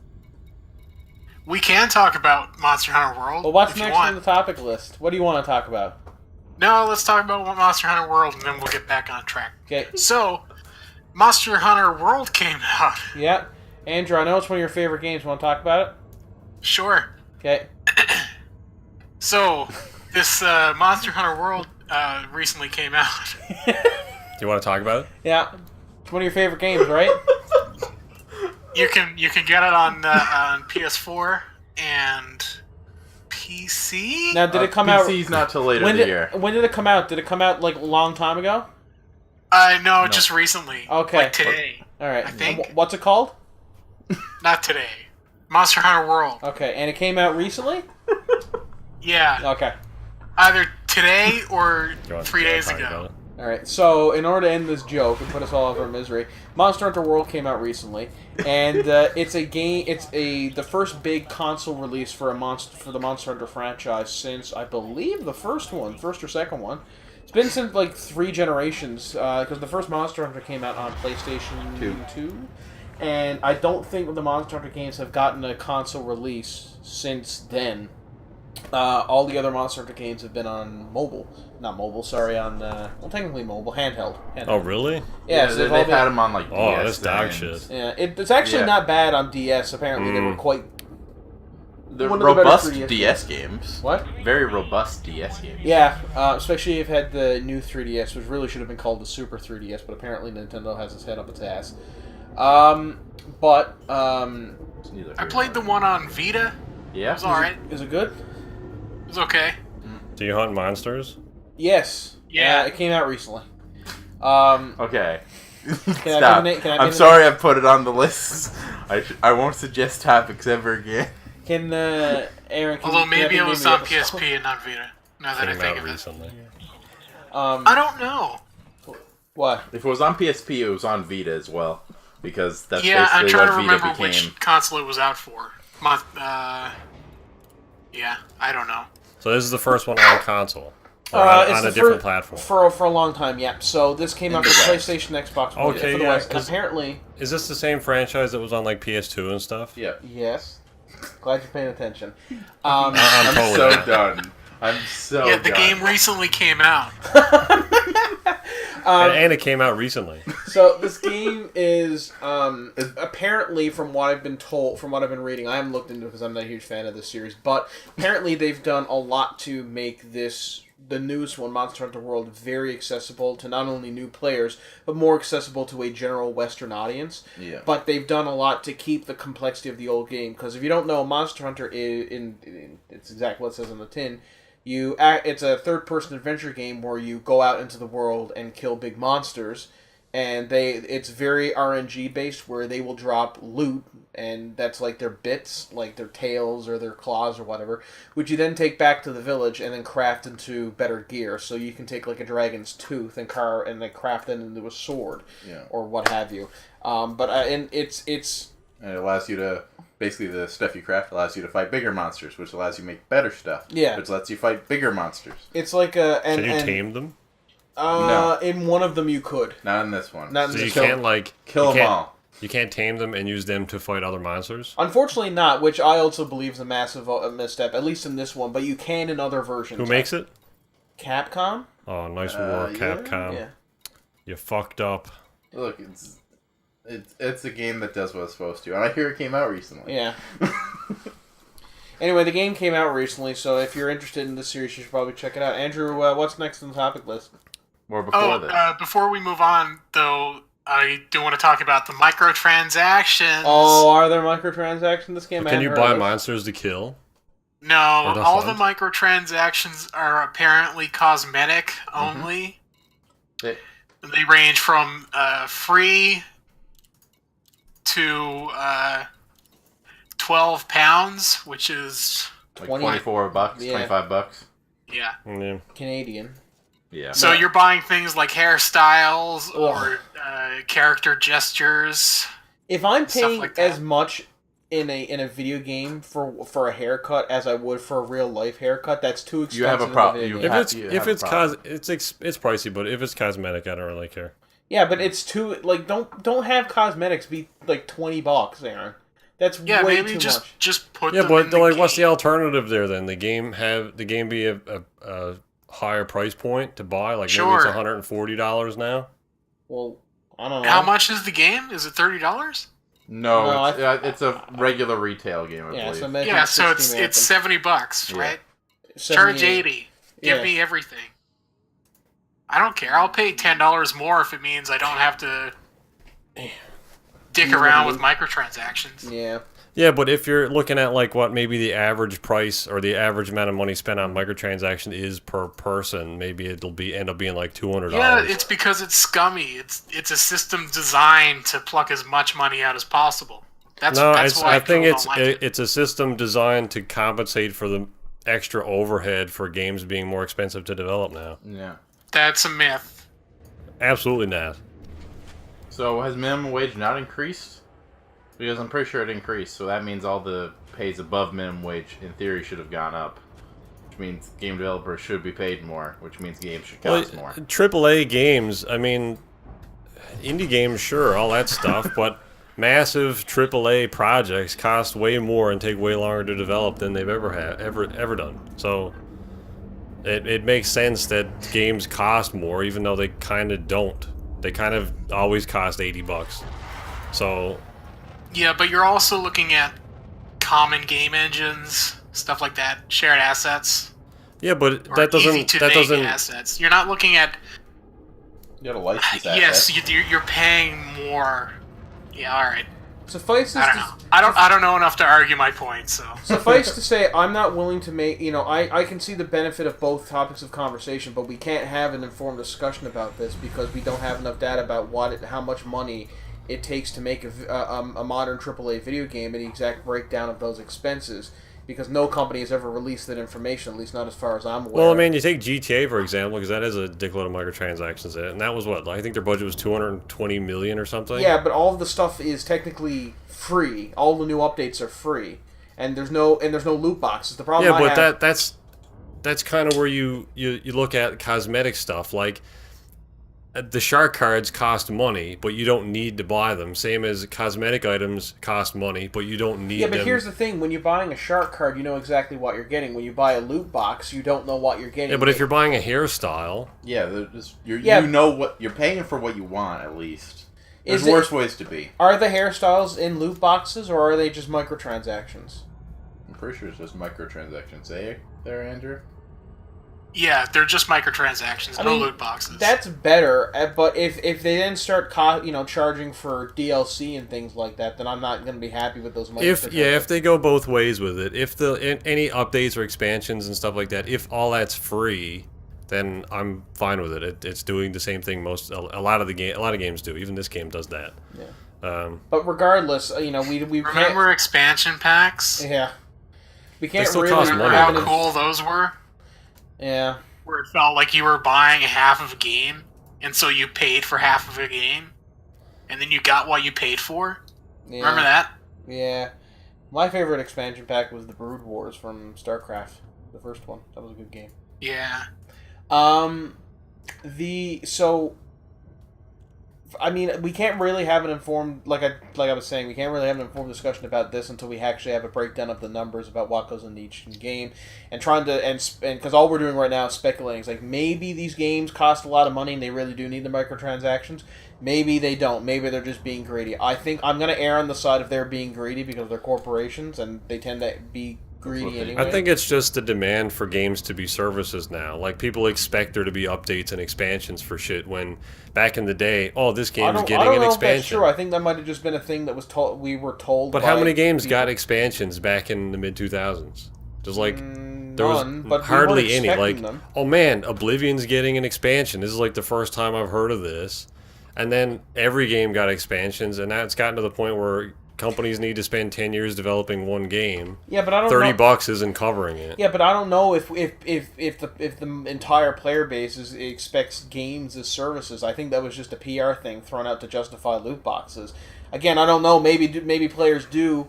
B: We can talk about Monster Hunter World.
A: Well, what's
B: if you
A: next on
B: want.
A: the topic list? What do you want to talk about?
B: No, let's talk about Monster Hunter World, and then we'll get back on track.
A: Okay.
B: So, Monster Hunter World came out.
A: Yeah. Andrew, I know it's one of your favorite games. Want to talk about it?
B: Sure.
A: Okay.
B: So, this Monster Hunter World recently came out.
D: Do you want to talk about it?
A: Yeah. It's one of your favorite games, right?
B: You can get it on PS4 and PC.
A: Now, did it come out?
C: PC's not till later in the year.
A: When did it come out? Did it come out like a long time ago?
B: No, just recently.
A: Okay.
B: Like today.
A: All right.
B: I think.
A: And what's it called?
B: Not today. Monster Hunter World.
A: Okay, and it came out recently?
B: Yeah.
A: Okay.
B: Either today or
D: Do you want
B: 3
D: to
B: days
D: talk
B: ago.
D: about it?
A: Alright, so in order to end this joke and put us all out of our misery, Monster Hunter World came out recently, and it's a game. It's the first big console release for the Monster Hunter franchise since I believe the first or second one. It's been since like 3 generations because the first Monster Hunter came out on PlayStation 2, and I don't think the Monster Hunter games have gotten a console release since then. All the other Monster Hunter games have been on mobile. Not mobile, sorry, on, technically mobile, handheld.
D: Oh, really?
A: Yeah, so
C: they've
A: all been-
C: had them on like DS.
D: Oh, that's dog
C: and
D: shit.
A: Yeah, it's actually
C: Yeah.
A: not bad on DS. Apparently, they were quite...
C: They're
A: one of the better
C: robust
A: 3DS
C: DS games.
A: What?
C: Very robust DS games.
A: Yeah, especially if you had the new 3DS, which really should have been called the Super 3DS, but apparently Nintendo has its head up its ass.
C: It's neither
B: I
C: here
B: played the
C: nor
B: one on Vita.
C: Yeah.
B: It was alright.
A: Is it good?
B: It was okay.
D: Do you hunt monsters?
A: Yes.
B: Yeah.
A: It came out recently.
C: Okay.
A: Can
C: Stop.
A: I
C: I'm sorry I put it on the list. I won't suggest topics ever again.
A: Can Aaron?
B: Although maybe it was on
A: the
B: PSP and not Vita. Now that I
D: Came
B: think
D: out
B: of it.
D: recently.
B: I don't know.
A: What?
C: If it was on PSP, it was on Vita as well. Because that's
B: Yeah, I'm
C: basically
B: trying to
C: what
B: remember
C: Vita became.
B: which console it was out for. Yeah, I don't know.
D: So this is the first one on console. Or on a different platform.
A: For a long time, yeah. So this came out for PlayStation, Xbox,
D: Okay,
A: for the
D: yeah,
A: West, and apparently,
D: Is this the same franchise that was on like PS2 and stuff?
C: Yeah.
A: yes. Glad you're paying attention.
D: I'm
C: I'm
D: totally
C: so
D: not.
C: done. I'm so
B: Yeah, the
C: done.
B: game recently came out.
D: And it came out recently.
A: So this game is apparently, from what I've been told, from what I've been reading, I haven't looked into it because I'm not a huge fan of this series, but apparently they've done a lot to make the newest one, Monster Hunter World, very accessible to not only new players, but more accessible to a general Western audience.
C: Yeah.
A: But they've done a lot to keep the complexity of the old game, because if you don't know, Monster Hunter it's exactly what it says on the tin. It's a third-person adventure game where you go out into the world and kill big monsters, and it's very RNG based, where they will drop loot, and that's like their bits, like their tails or their claws or whatever, which you then take back to the village and then craft into better gear. So you can take like a dragon's tooth and then craft it into a sword, or what have you. And it's
C: And it allows you to, basically the stuff you craft allows you to fight bigger monsters, which allows you to make better stuff.
A: Yeah.
C: Which lets you fight bigger monsters.
A: it's like a
D: Can you tame them?
C: No.
A: In one of them you could.
C: Not in this one.
A: Not in
D: So
A: the
D: you
A: show.
D: can't like
C: Kill
D: you
C: them
D: can't-
C: all.
D: You can't tame them and use them to fight other monsters?
A: Unfortunately not, which I also believe is a massive misstep, at least in this one, but you can in other versions.
D: Who makes it?
A: Capcom?
D: Oh, nice war, Capcom.
A: Yeah.
D: You fucked up.
C: Look, it's a game that does what it's supposed to, and I hear it came out recently.
A: Yeah. Anyway, the game came out recently, so if you're interested in this series, you should probably check it out. Andrew, what's next on the topic list?
C: Or before this.
B: Before we move on, though, I do want to talk about the microtransactions.
A: Oh, are there microtransactions in this game?
D: Can you buy monsters to kill?
B: No, all the microtransactions are apparently cosmetic only. They range from free to £12, which is
C: like $24,
A: yeah.
C: $25.
B: Yeah.
A: Canadian.
C: Yeah.
B: So you're buying things like hairstyles or character gestures.
A: If I'm paying
B: like that.
A: as much in a video game for a haircut as I would for a real life haircut, that's too expensive.
C: You have a problem.
D: If it's pricey, but if it's cosmetic, I don't really care.
A: Yeah, but it's too don't have cosmetics be like $20, Aaron. That's way
B: maybe
A: too
B: just
A: much.
B: just put
D: Yeah,
B: them
D: but
B: in the
D: like,
B: game.
D: what's the alternative there then? The game be a higher price point to buy? Like maybe it's $140 now.
A: Well, I don't know.
B: How much is the game? Is it $30?
C: No, it's a regular retail game, I believe.
B: So it's $70, right?
A: 70,
B: Charge $80. Give me everything. I don't care. I'll pay $10 more if it means I don't have to dick around with microtransactions.
A: Yeah.
D: Yeah, but if you're looking at like what maybe the average price or the average amount of money spent on microtransaction is per person, maybe it'll end up being like $200.
B: Yeah, it's because it's scummy. It's a system designed to pluck as much money out as possible. That's why I think
D: it's a system designed to compensate for the extra overhead for games being more expensive to develop now.
C: Yeah.
B: That's a myth.
D: Absolutely not.
C: So has minimum wage not increased? Because I'm pretty sure it increased, so that means all the pays above minimum wage, in theory, should have gone up. Which means game developers should be paid more, which means games should cost more.
D: AAA games, I mean, indie games, sure, all that stuff, but massive AAA projects cost way more and take way longer to develop than they've ever done. So it makes sense that games cost more, even though they kind of don't. They kind of always cost $80. So...
B: Yeah, but you're also looking at common game engines, stuff like that, shared assets.
D: Yeah, but that doesn't
B: assets. You're not looking at.
C: You got a license asset.
B: Yes, you're paying more. Yeah, all right.
A: Suffice
B: I don't know enough to argue my point. So
A: suffice to say, I'm not willing to make. I can see the benefit of both topics of conversation, but we can't have an informed discussion about this because we don't have enough data about how much money it takes to make a modern AAA video game and the exact breakdown of those expenses, because no company has ever released that information, at least not as far as I'm aware.
D: Well, I mean, you take GTA, for example, because that has a dickload of microtransactions in it, and that was what? I think their budget was $220 million or something?
A: Yeah, but all of the stuff is technically free. All the new updates are free. And there's no loot boxes. The problem
D: that's kind of where you look at cosmetic stuff, like... The shark cards cost money, but you don't need to buy them. Same as cosmetic items cost monmoney, but you don't need them.
A: Yeah, but here's the thing. When you're buying a shark card, you know exactly what you're getting. When you buy a loot box, you don't know what you're getting.
D: Yeah, but if you're buying a hairstyle...
C: Yeah, you know what... You're paying for what you want, at least. There's worse ways to be.
A: Are the hairstyles in loot boxes, or are they just microtransactions?
C: I'm pretty sure it's just microtransactions. There, Andrew?
B: Yeah, they're just microtransactions, no loot boxes.
A: That's better, but if they then start charging for DLC and things like that, then I'm not going to be happy with those microtransactions.
D: If they go both ways with it, if any updates or expansions and stuff like that, if all that's free, then I'm fine with it. It's doing the same thing a lot of games do. Even this game does that.
A: Yeah. But regardless, we
B: remember expansion packs.
A: Yeah. We can't
D: they still
A: really
D: cost money.
B: Remember how cool those were.
A: Yeah.
B: Where it felt like you were buying half of a game, and so you paid for half of a game, and then you got what you paid for. Yeah. Remember that?
A: Yeah. My favorite expansion pack was the Brood Wars from StarCraft, the first one. That was a good game.
B: Yeah.
A: I mean, we can't really have an informed, like I was saying, we can't really have an informed discussion about this until we actually have a breakdown of the numbers about what goes into each game, and trying to and because all we're doing right now is speculating. It's like maybe these games cost a lot of money and they really do need the microtransactions. Maybe they don't. Maybe they're just being greedy. I think I'm going to err on the side of they're being greedy because they're corporations and they tend to be greedy anyway.
D: I think it's just the demand for games to be services now. Like, people expect there to be updates and expansions for shit when back in the day, this game is getting an expansion. If that's true.
A: I think that might have just been a thing that was we were told.
D: But how many games got expansions back in the mid-2000s? Just like there
A: none,
D: was
A: but
D: hardly any. Like,
A: them.
D: oh man, Oblivion's getting an expansion. This is like the first time I've heard of this. And then every game got expansions, and now it's gotten to the point where companies need to spend 10 years developing one game.
A: Yeah, but I don't know.
D: $30 isn't covering it.
A: Yeah, but I don't know if the entire player base expects games as services. I think that was just a PR thing thrown out to justify loot boxes. Again, I don't know. Maybe players do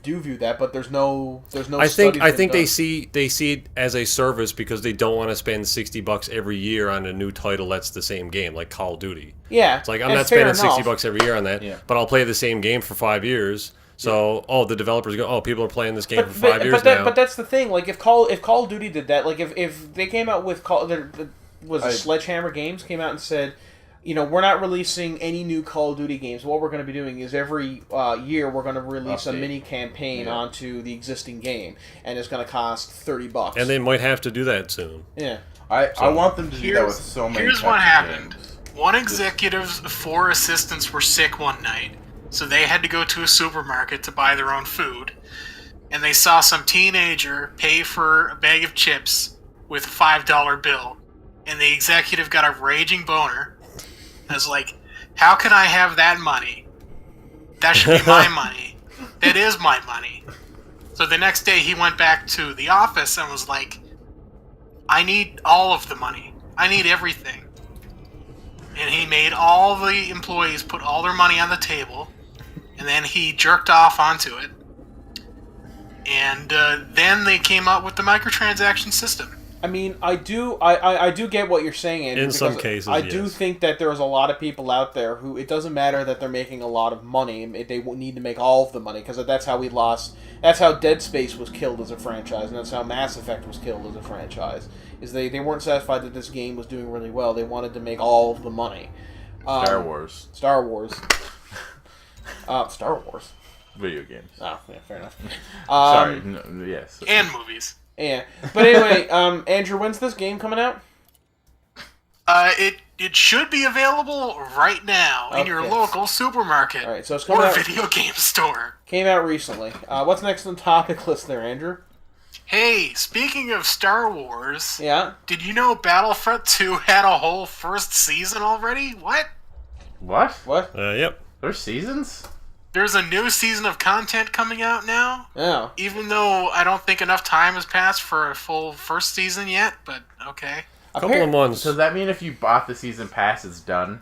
A: do view that, but there's no. I
D: think they see it as a service because they don't want to spend $60 every year on a new title that's the same game, like Call of Duty.
A: Yeah,
D: it's like I'm not spending $60 every year on that, but I'll play the same game for 5 years. So, the developers go, people are playing this game for 5 years now.
A: But that's the thing. Like, if Call of Duty did that, like if they came out with Sledgehammer Games came out and said, we're not releasing any new Call of Duty games. What we're going to be doing is every year we're going to release a mini campaign onto the existing game, and it's going to cost $30.
D: And they might have to do that soon.
A: Yeah,
C: I want them to do that with so many.
B: Here's what happened: one executive's 4 assistants were sick one night, so they had to go to a supermarket to buy their own food, and they saw some teenager pay for a bag of chips with a $5 bill, and the executive got a raging boner. I was like, how can I have that money? That should be my money. That is my money. So the next day he went back to the office and was like, I need all of the money. I need everything. And he made all the employees put all their money on the table, and then he jerked off onto it. And then they came up with the microtransaction system.
A: I mean, I do get what you're saying, Andrew.
D: In some cases,
A: I do think that there's a lot of people out there who it doesn't matter that they're making a lot of money. They need to make all of the money because that's how we lost. That's how Dead Space was killed as a franchise, and that's how Mass Effect was killed as a franchise. Is they weren't satisfied that this game was doing really well. They wanted to make all of the money.
C: Star Wars.
A: Star Wars.
C: Video games.
A: Oh, yeah, fair enough.
C: Sorry. No, yes.
B: And movies.
A: Yeah, but anyway, Andrew, when's this game coming out?
B: It should be available right now in your local supermarket.
A: All right, so it's coming out,
B: video game store.
A: Came out recently. What's next on the topic list there, Andrew?
B: Hey, speaking of Star Wars,
A: yeah,
B: did you know Battlefront 2 had a whole first season already? What?
D: Yep.
C: There's seasons?
B: There's a new season of content coming out now.
A: Yeah.
B: Even though I don't think enough time has passed for a full first season yet, but okay.
D: A couple of months.
C: So does that mean if you bought the season pass, it's done?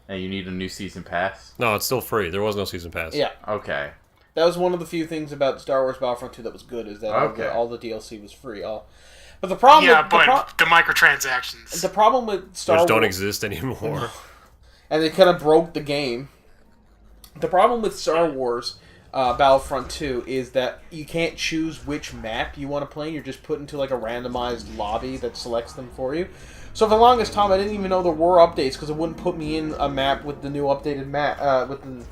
C: And you need a new season pass?
D: No, it's still free. There was no season pass.
A: Yeah.
C: Okay.
A: That was one of the few things about Star Wars Battlefront 2 that was good, is that all the DLC was free. But the problem
B: the microtransactions.
A: The problem with Star Wars...
D: don't exist anymore.
A: And they kind of broke the game. The problem with Star Wars Battlefront 2 is that you can't choose which map you want to play. You're just put into like a randomized lobby that selects them for you. So for the longest time, I didn't even know there were updates because it wouldn't put me in a map with the new updated map with the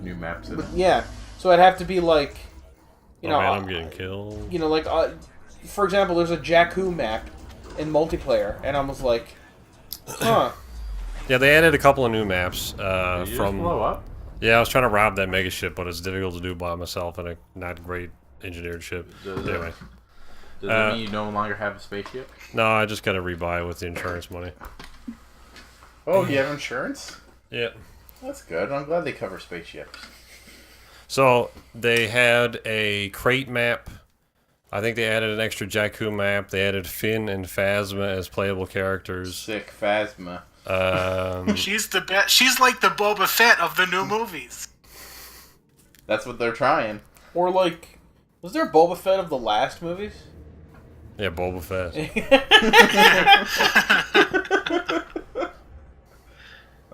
C: new maps in it.
A: Yeah, so I'd have to be like,
D: man, I'm getting killed.
A: Like for example, there's a Jakku map in multiplayer, and I was like, huh.
D: Yeah, they added a couple of new maps
C: Did you
D: from.
C: Just blow up?
D: Yeah, I was trying to rob that mega ship, but it's difficult to do by myself in a not great engineered ship. Anyway.
C: Does that mean you no longer have a spaceship?
D: No, I just got to rebuy it with the insurance money.
C: Oh, you have insurance?
D: Yeah.
C: That's good. I'm glad they cover spaceships.
D: So, they had a crate map. I think they added an extra Jakku map. They added Finn and Phasma as playable characters.
C: Sick Phasma.
B: She's the best. She's like the Boba Fett of the new movies.
C: That's what they're trying.
A: Or like, was there a Boba Fett of the last movies?
D: Yeah, Boba Fett.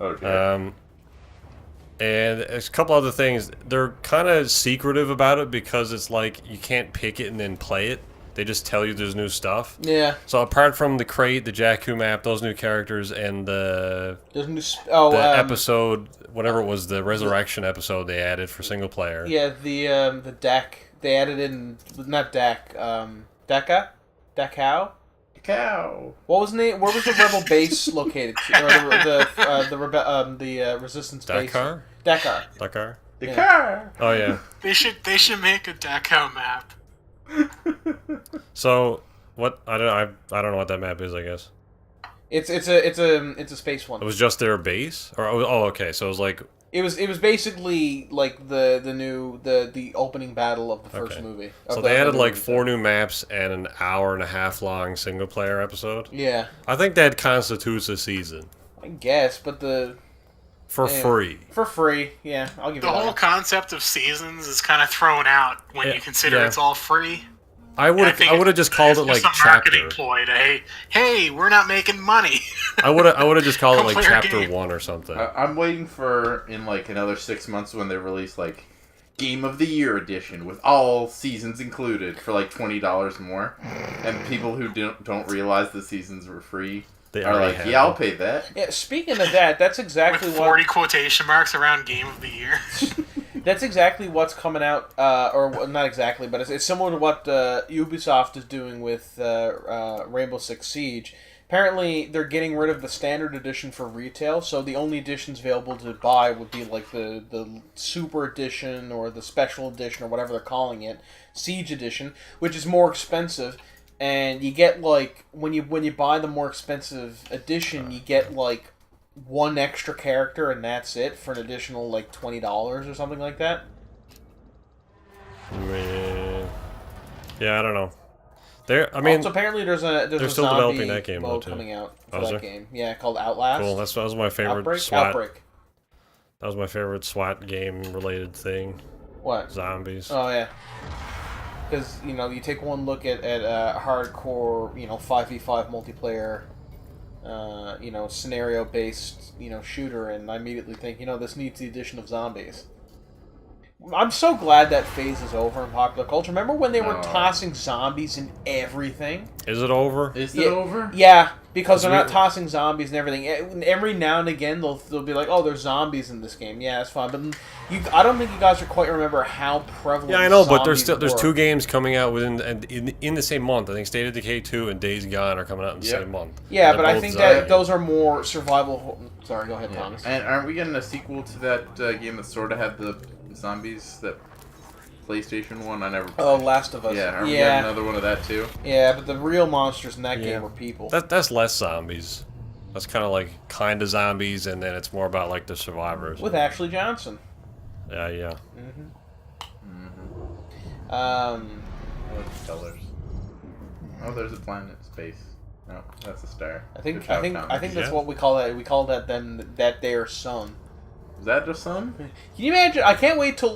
C: Okay.
D: And there's a couple other things. They're kind of secretive about it because it's like you can't pick it and then play it. They just tell you there's new stuff.
A: Yeah.
D: So apart from the crate, the Jakku map, those new characters, and the episode, whatever it was, the resurrection episode they added for single player.
A: Yeah, the deck they added in, not deck, Deca,
C: Cow.
A: What was the name? Where was the rebel base located? Or the resistance base.
D: Dakar.
C: The
A: Yeah.
C: car.
D: Oh yeah.
B: They should make a Dachau map.
D: So what? I don't know what that map is. I guess
A: It's a space one.
D: it was just their base, or okay. So it was like
A: It was basically like the opening battle of the first
D: Okay.
A: movie.
D: so they added like 4 new maps and an hour and a half long single player episode.
A: Yeah,
D: I think that constitutes a season
A: I guess, but
D: for free.
A: for free. Yeah, I'll give
B: The
A: you that.
B: whole concept of seasons is kind of thrown out when
D: Yeah,
B: you consider
D: yeah.
B: it's all free.
D: I would have just called it like
B: just a marketing
D: chapter.
B: ploy to hey, we're not making money.
D: I would have just called it like
B: Go play our
D: chapter
B: game.
D: 1 or something.
C: I'm waiting for in like another 6 months when they release like Game of the Year edition with all seasons included for like $20 more, and people who don't realize the seasons were free
D: They
C: are
D: already
C: like,
D: have
C: yeah, I'll
D: them.
C: pay that.
A: Yeah, speaking of that, that's exactly
B: With
A: what
B: 40 quotation marks around Game of the Year.
A: that's exactly what's coming out. Or not exactly, but it's similar to what Ubisoft is doing with Rainbow Six Siege. Apparently, they're getting rid of the standard edition for retail, so the only editions available to buy would be like the super edition or the special edition or whatever they're calling it, Siege edition, which is more expensive. And you get like when you buy the more expensive edition, you get like 1 extra character, and that's it for an additional like $20 or something like that.
D: Yeah, I don't know.
A: Also, apparently there's a
D: they're
A: zombie
D: still developing that game,
A: mode
D: though, too.
A: coming out
D: Oh,
A: for
D: is
A: that
D: there?
A: game. Yeah, called Outlast.
D: Cool. That was my favorite
A: Outbreak.
D: SWAT.
A: Outbreak.
D: That was my favorite SWAT game related thing.
A: What?
D: Zombies.
A: Oh yeah. Because you take one look at a hardcore 5v5 multiplayer scenario based shooter, and I immediately think this needs the addition of zombies. I'm so glad that phase is over in popular culture. Remember when they were tossing zombies in everything?
D: Is it over?
C: Is it over?
A: Yeah, because they're not
D: really-
A: tossing zombies and everything. Every now and again, they'll be like, "Oh, there's zombies in this game." Yeah, it's fine, but I don't think you guys quite remember how prevalent.
D: Yeah, I know, but there's
A: zombies were.
D: 2 games coming out in the same month. I think State of Decay 2 and Days Gone are coming out in the same month.
A: Yeah,
D: They're
A: but I
D: both
A: think
D: zombie
A: that those are more survival. Sorry, go ahead,
C: Yeah.
A: Thomas.
C: And aren't we getting a sequel to that game that sort of had the zombies, that PlayStation one? I never played.
A: Oh, Last of Us.
C: Yeah, aren't we getting another one of that too?
A: Yeah, but the real monsters in that game are people.
D: That's less zombies. That's kind of zombies, and then it's more about like the survivors.
A: With Ashley Johnson.
D: Yeah.
C: Oh, it's colors. Oh, there's a planet, space. No, that's a star.
A: I think
C: Good job, Thomas.
A: that's
D: Yeah.
A: what we call that. We call that that their sun.
C: Is that the sun?
A: Can you imagine? I can't wait till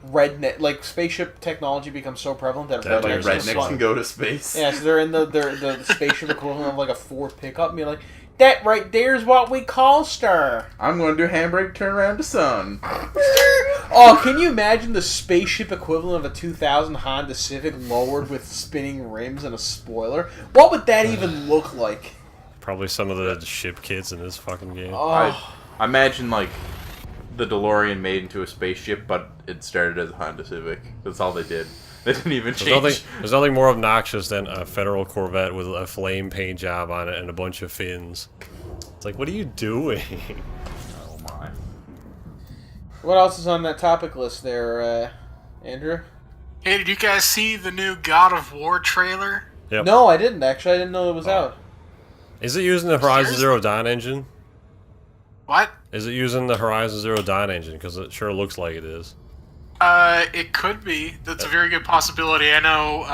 A: redneck spaceship technology becomes so prevalent that
D: That
A: rednecks,
D: there's
C: Rednecks can go to space.
A: Yeah, so they're in the spaceship equivalent of like a Ford pickup, and be like, that right there's what we call star.
C: I'm going to do handbrake, turn around to sun.
A: Oh, can you imagine the spaceship equivalent of a 2000 Honda Civic lowered with spinning rims and a spoiler? What would that even look like?
D: Probably some of the ship kits in this fucking game.
A: Oh,
C: I imagine like the DeLorean made into a spaceship, but it started as a Honda Civic. That's all they did. They didn't even change.
D: There's nothing more obnoxious than a Federal Corvette with a flame paint job on it and a bunch of fins. It's like, what are you doing?
C: Oh my.
A: what else is on that topic list there, Andrew?
B: Hey, did you guys see the new God of War trailer?
D: Yep.
A: No, I didn't actually. I didn't know it was out.
D: Is it using the Horizon
B: Seriously?
D: Zero Dawn engine?
B: What?
D: Is it using the Horizon Zero Dawn engine? Because it sure looks like it is.
B: It could be. That's a very good possibility. I know,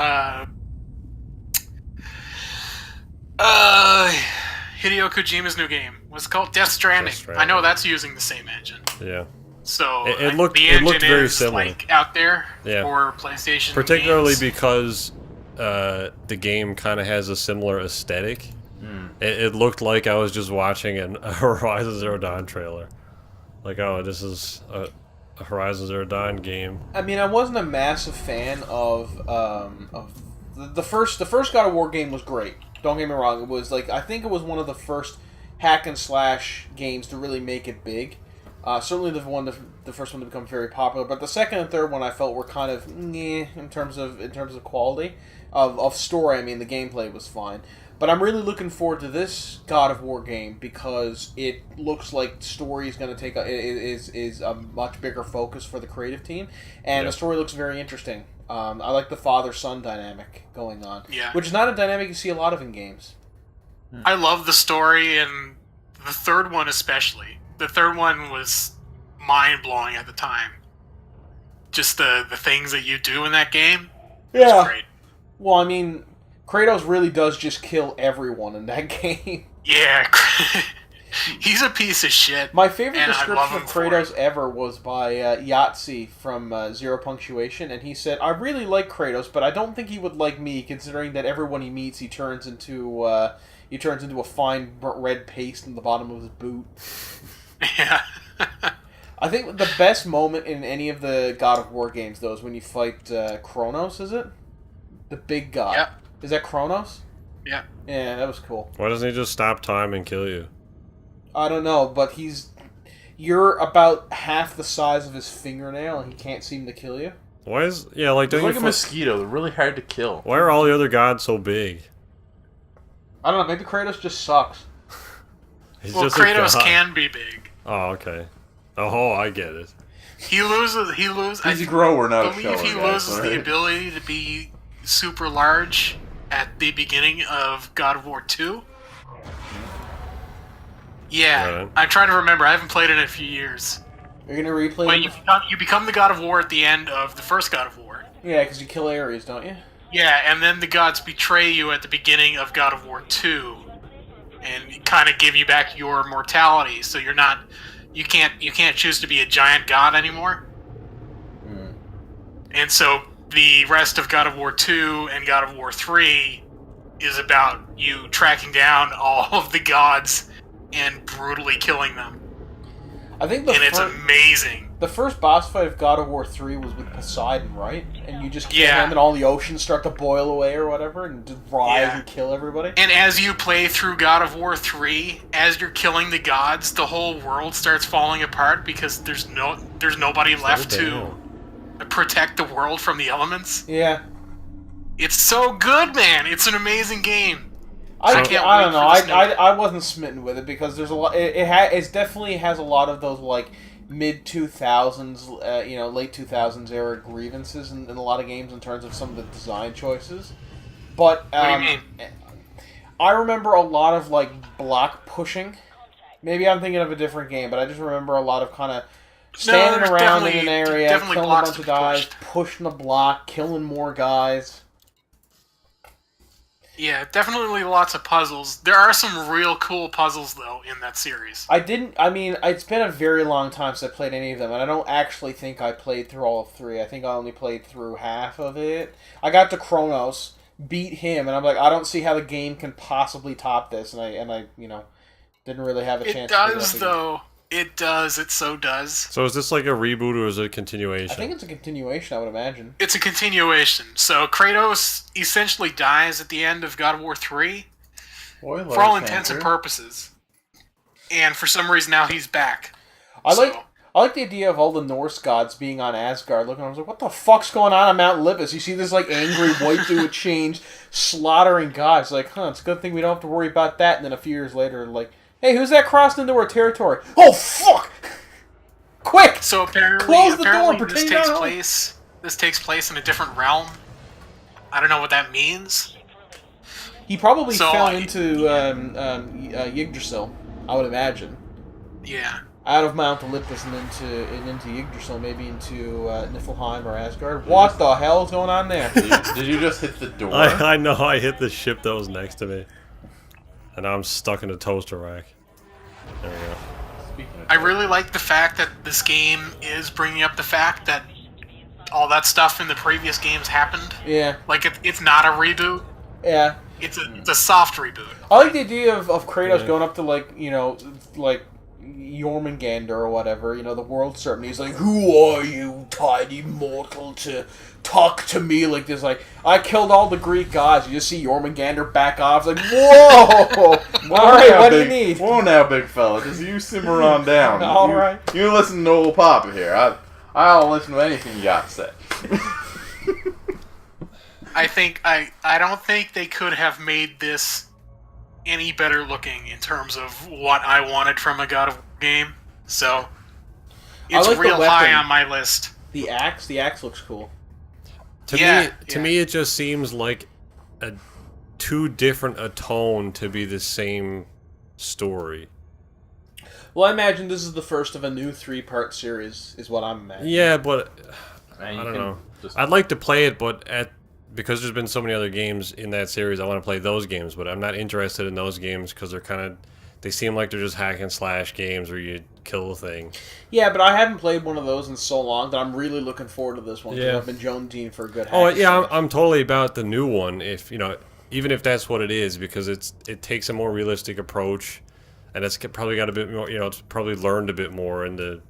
B: Hideo Kojima's new game. What's it called? Death Stranding.
D: Death Stranding.
B: I know that's using the same engine.
D: Yeah.
B: So
D: It
B: I-
D: looked-
B: the
D: it
B: engine
D: looked very
B: is,
D: similar.
B: like, out there
D: Yeah.
B: for PlayStation
D: Particularly
B: games.
D: because the game kind of has a similar aesthetic. It looked like I was just watching a Horizon Zero Dawn trailer. Like, oh, this is a Horizon Zero Dawn game.
A: I mean, I wasn't a massive fan of the first God of War game was great. Don't get me wrong. It was like I think it was one of the first hack and slash games to really make it big. Certainly the first one to become very popular, but the second and third one I felt were kind of in terms of quality of story. I mean, the gameplay was fine, but I'm really looking forward to this God of War game because it looks like story is going to take is a much bigger focus for the creative team, and the story looks very interesting. I like the father-son dynamic going on, which is not a dynamic you see a lot of in games.
B: I love the story, and the third one especially. The third one was mind-blowing at the time. Just the things that you do in that game was great.
A: Well, I mean, Kratos really does just kill everyone in that game.
B: Yeah, he's a piece of shit.
A: My favorite description of Kratos ever was by Yahtzee from Zero Punctuation, and he said, "I really like Kratos, but I don't think he would like me, considering that everyone he meets he turns into a fine red paste in the bottom of his boot."
B: Yeah.
A: I think the best moment in any of the God of War games, though, is when you fight Kronos, is it? The big god.
B: Yep.
A: Is that Kronos?
B: Yeah.
A: Yeah, that was cool.
D: Why doesn't he just stop time and kill you?
A: I don't know, but you're about half the size of his fingernail, and he can't seem to kill you.
D: Why is... Yeah, like...
C: They're like a mosquito. They're really hard to kill.
D: Why are all the other gods so big?
A: I don't know, maybe Kratos just sucks.
B: Well, Kratos can be big.
D: Oh, okay. Oh, I get it.
B: He loses...
C: He's a grower, not a shower.
B: I believe he loses the ability to be super large at the beginning of God of War 2. Yeah,
D: Right.
B: I'm trying to remember. I haven't played it in a few years.
A: You're gonna replay
B: But you become the God of War at the end of the first God of War.
A: Yeah, because you kill Ares, don't you?
B: Yeah, and then the gods betray you at the beginning of God of War 2, and kind of give you back your mortality. So you can't choose to be a giant god anymore. And so the rest of God of War 2 and God of War 3 is about you tracking down all of the gods and brutally killing them.
A: I think
B: it's amazing.
A: The first boss fight of God of War 3 was with Poseidon, right? And you just kill him and all the oceans start to boil away or whatever and just rise and kill everybody.
B: And as you play through God of War 3, as you're killing the gods, the whole world starts falling apart because there's nobody left to protect the world from the elements.
A: Yeah.
B: It's so good, man. It's an amazing game.
A: I don't know. I wasn't smitten with it because there's a lot. It definitely has a lot of those like mid 2000s, late 2000s era grievances in a lot of games in terms of some of the design choices. But
B: what do you mean?
A: I remember a lot of like block pushing. Maybe I'm thinking of a different game, but I just remember a lot of kind of standing around in an area, killing a bunch of guys, pushing the block, killing more guys.
B: Yeah, definitely lots of puzzles. There are some real cool puzzles, though, in that series.
A: It's been a very long time since I played any of them, and I don't actually think I played through all of 3. I think I only played through half of it. I got to Kronos, beat him, and I'm like, I don't see how the game can possibly top this, and I didn't really have a chance to do that. It does,
B: though. It does. It so does.
D: So is this like a reboot or is it a continuation?
A: I think it's a continuation, I would imagine.
B: It's a continuation. So Kratos essentially dies at the end of God of War 3 for all intents and purposes. And for some reason now he's back.
A: I like the idea of all the Norse gods being on Asgard. Looking, I was like, what the fuck's going on Mount Olympus? You see this like angry white dude with chains slaughtering gods. Like, it's a good thing we don't have to worry about that. And then a few years later, like, hey, who's that crossing into our territory? Oh, fuck! Quick!
B: So apparently,
A: close the door.
B: This takes place in a different realm. I don't know what that means.
A: He probably fell into Yggdrasil, I would imagine.
B: Yeah.
A: Out of Mount Olympus and into Yggdrasil, maybe into Niflheim or Asgard. What the hell is going on there?
C: Did you just hit the door?
D: I know, I hit the ship that was next to me. And now I'm stuck in a toaster rack. There we go.
B: I really like the fact that this game is bringing up the fact that all that stuff in the previous games happened.
A: Yeah.
B: Like, it's not a reboot.
A: Yeah.
B: It's a soft reboot.
A: I like the idea of Kratos going up to, like, you know, like Jormungandr or whatever, you know, the world serpent. He's like, "Who are you, tiny mortal, to talk to me like this?" Like, I killed all the Greek gods. You just see Jormungandr back off. It's like, whoa! Alright, what do you need?
C: Whoa now, big fella. Just you simmer on down.
A: Alright.
C: You listen to old Papa here. I'll listen to anything you got to say.
B: I don't think they could have made this any better looking in terms of what I wanted from a God of War game. So it's
A: like the
B: real high
A: weapon.
B: on my list.
A: The axe looks cool.
D: To me, it just seems like too different a tone to be the same story.
A: Well, I imagine this is the first of a new 3-part series, is what I'm imagining.
D: Yeah, but I don't know. I'd like to play it, but because there's been so many other games in that series, I want to play those games. But I'm not interested in those games because they seem like they're just hack and slash games where you kill a thing.
A: Yeah, but I haven't played one of those in so long that I'm really looking forward to this one. Because
D: Yeah.
A: I've been jonesing for a good.
D: Oh
A: hack
D: yeah,
A: and
D: I'm totally about the new one. If you know, even if that's what it is, because it takes a more realistic approach, and it's probably got a bit more. You know, it's probably learned a bit more in the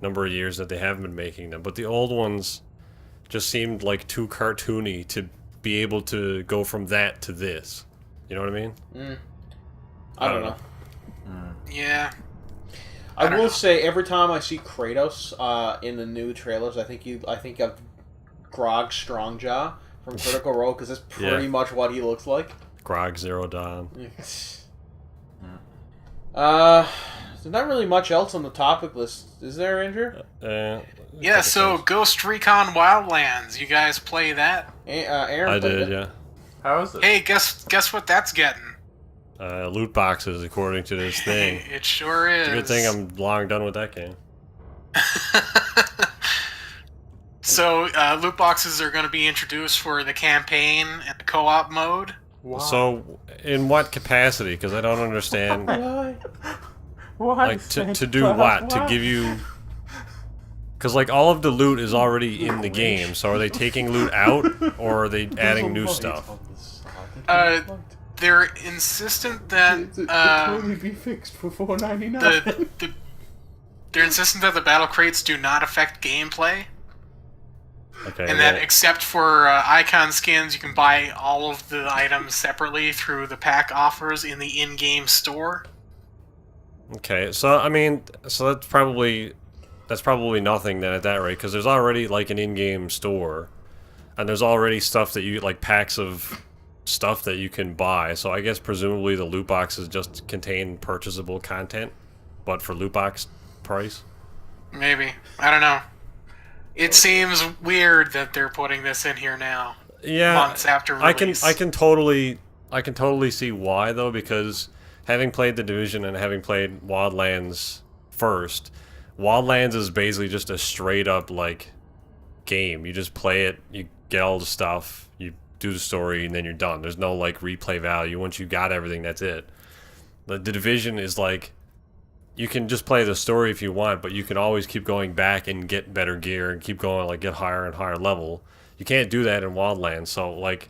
D: number of years that they have been making them. But the old ones just seemed like too cartoony to be able to go from that to this. You know what I mean?
A: I don't know.
B: Yeah.
A: I will say every time I see Kratos in the new trailers, I think of Grog Strongjaw from Critical Role because that's pretty much what he looks like.
D: Grog Zero Dawn.
A: There's not really much else on the topic list, is there, Andrew?
B: Yeah. So Ghost Recon Wildlands, you guys play that?
A: Aaron
D: I
A: played
D: did,
A: it.
D: yeah.
C: How is it?
B: Hey, guess what that's getting?
D: Loot boxes, according to this thing.
B: It sure is.
D: It's a good thing I'm long done with that game.
B: So, loot boxes are going to be introduced for the campaign and the co-op mode.
C: Why?
D: So, in what capacity? Because I don't understand.
A: Why?
C: Why?
D: Like, to do what? To give you... Because, like, all of the loot is already in the game, so are they taking loot out, or are they adding new stuff?
B: They're insistent that
C: It could totally be fixed for $4.99.
B: they're insistent that the battle crates do not affect gameplay,
D: Okay,
B: and that except for icon skins, you can buy all of the items separately through the pack offers in the in-game store.
D: Okay, so, I mean, so that's probably nothing then at that rate, because there's already, like, an in-game store, and there's already stuff that you, like, packs of stuff that you can buy, so I guess presumably the loot boxes just contain purchasable content, but for loot box price?
B: Maybe. I don't know. It seems weird that they're putting this in here now.
D: Yeah,
B: Months after release.
D: I can totally see why, though, because having played The Division and having played Wildlands first, Wildlands is basically just a straight up, like, game. You just play it, you get all the stuff, you do the story, and then you're done. There's no, like, replay value. Once you got everything, that's it. The Division is like, you can just play the story if you want, but you can always keep going back and get better gear and keep going, like, get higher and higher level. You can't do that in Wildlands, so, like,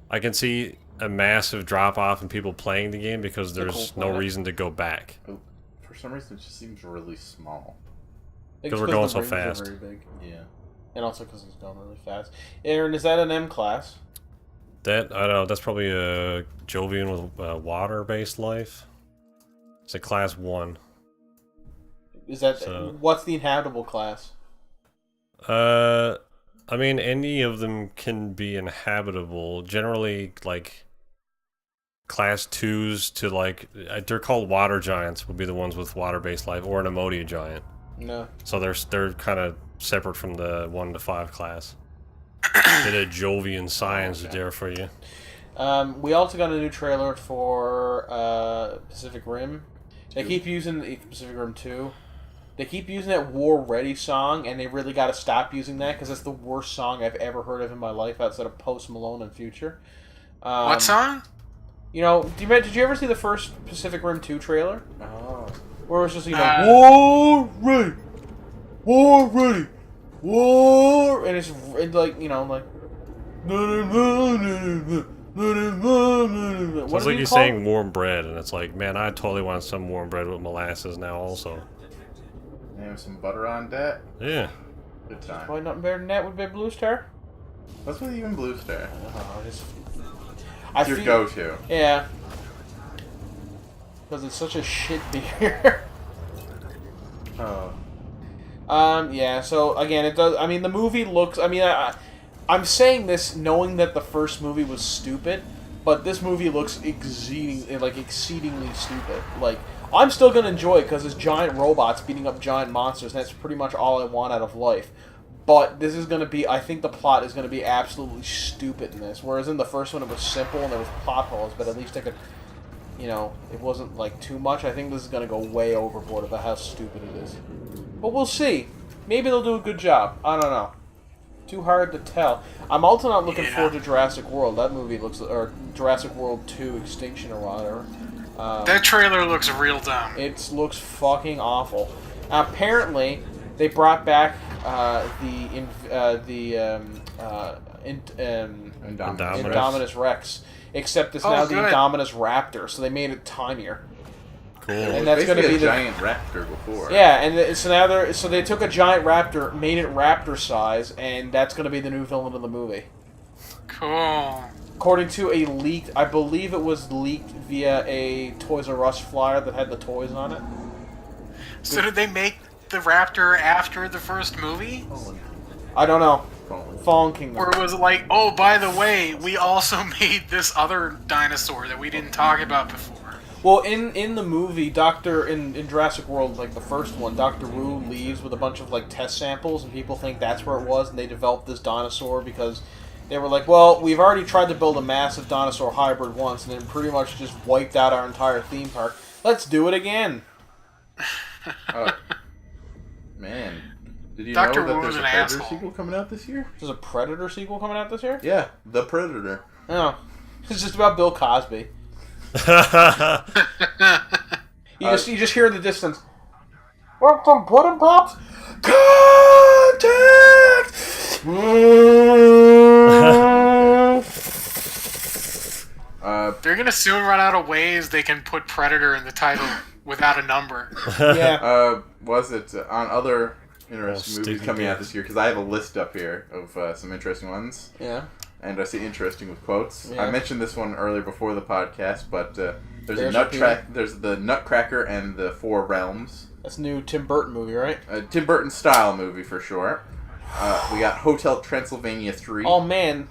D: I can see a massive drop-off in people playing the game because there's no reason to go back.
C: For some reason, it just seems really small.
D: Because we're going so
A: the rings are
D: fast.
A: very big.
C: Yeah.
A: And also because it's going really fast. Aaron, is that an M class?
D: That, I don't know, that's probably a Jovian with water-based life. It's a class 1.
A: Is that what's the inhabitable class?
D: I mean, any of them can be inhabitable. Generally, like, class 2s to, like, they're called water giants would be the ones with water-based life, or an Emodia giant.
A: No.
D: So they're kind of separate from the 1 to 5 class. Bit of Jovian science there for you.
A: We also got a new trailer for Pacific Rim. They keep using the Pacific Rim 2. They keep using that War Ready song, and they really got to stop using that because that's the worst song I've ever heard of in my life outside of Post Malone and Future.
B: What song?
A: You know, did you ever see the first Pacific Rim 2 trailer?
C: Oh.
A: Where it was just, you know, War Ready! War Ready! War! And it's like, you know, like... What
D: Sounds
A: do
D: like
A: you
D: you're
A: call
D: saying warm bread, and it's like, man, I totally want some warm bread with molasses now also.
C: And some butter on that.
D: Yeah.
C: Good time.
A: Probably nothing better than that would be Blue Star.
C: What's with even Blue Star?
A: I
C: Your
A: feel-
C: go-to.
A: Yeah. Because it's such a shit beer.
C: Oh.
A: Yeah, so again, it does. I mean, the movie looks. I mean, I'm saying this knowing that the first movie was stupid, but this movie looks exceedingly stupid. Like, I'm still gonna enjoy it because it's giant robots beating up giant monsters, and that's pretty much all I want out of life. But this is gonna be. I think the plot is gonna be absolutely stupid in this. Whereas in the first one, it was simple and there was plot holes, but at least I could. You know, it wasn't like too much. I think this is gonna go way overboard about how stupid it is. But we'll see. Maybe they'll do a good job. I don't know. Too hard to tell. I'm also not looking forward to Jurassic World. That movie looks, or Jurassic World 2 Extinction or whatever.
B: That trailer looks real dumb.
A: It looks fucking awful. Apparently, they brought back Indominus Rex, except it's now the Indominus Raptor. So they made it tinier.
D: Cool.
A: And that's going to be
C: a giant raptor before.
A: Yeah, and so now they took a giant raptor, made it raptor size, and that's going to be the new villain of the movie.
B: Cool.
A: According to a leaked, I believe it was leaked via a Toys R Us flyer that had the toys on it.
B: So did they make the raptor after the first movie?
A: I don't know. Fallen Kingdom.
B: Or was it like, oh, by the way, we also made this other dinosaur that we didn't talk about before?
A: Well, in the movie, in Jurassic World, like the first one, Dr. Wu leaves with a bunch of like test samples, and people think that's where it was, and they developed this dinosaur because they were like, well, we've already tried to build a massive dinosaur hybrid once, and then pretty much just wiped out our entire theme park. Let's do it again.
C: Man. Did you
B: Dr.
C: know that
B: Wu
C: there's
B: was
C: a
B: an
C: Predator
B: asshole.
C: sequel coming out this year?
A: There's a Predator sequel coming out this year?
C: Yeah, The Predator.
A: No. It's just about Bill Cosby. You just hear in the distance. Want some pudding pops? Contact!
B: They're gonna soon run out of ways they can put Predator in the title without a number.
A: Yeah.
C: Was it on other interesting movies
D: Sticky
C: coming out
D: dicks.
C: this year? Because I have a list up here of some interesting ones.
A: Yeah.
C: And I say interesting with quotes.
A: Yeah.
C: I mentioned this one earlier before the podcast, but there's
A: There's
C: the Nutcracker and the Four Realms.
A: That's a new Tim Burton movie, right?
C: A Tim Burton style movie for sure. We got Hotel Transylvania 3.
A: Oh, man.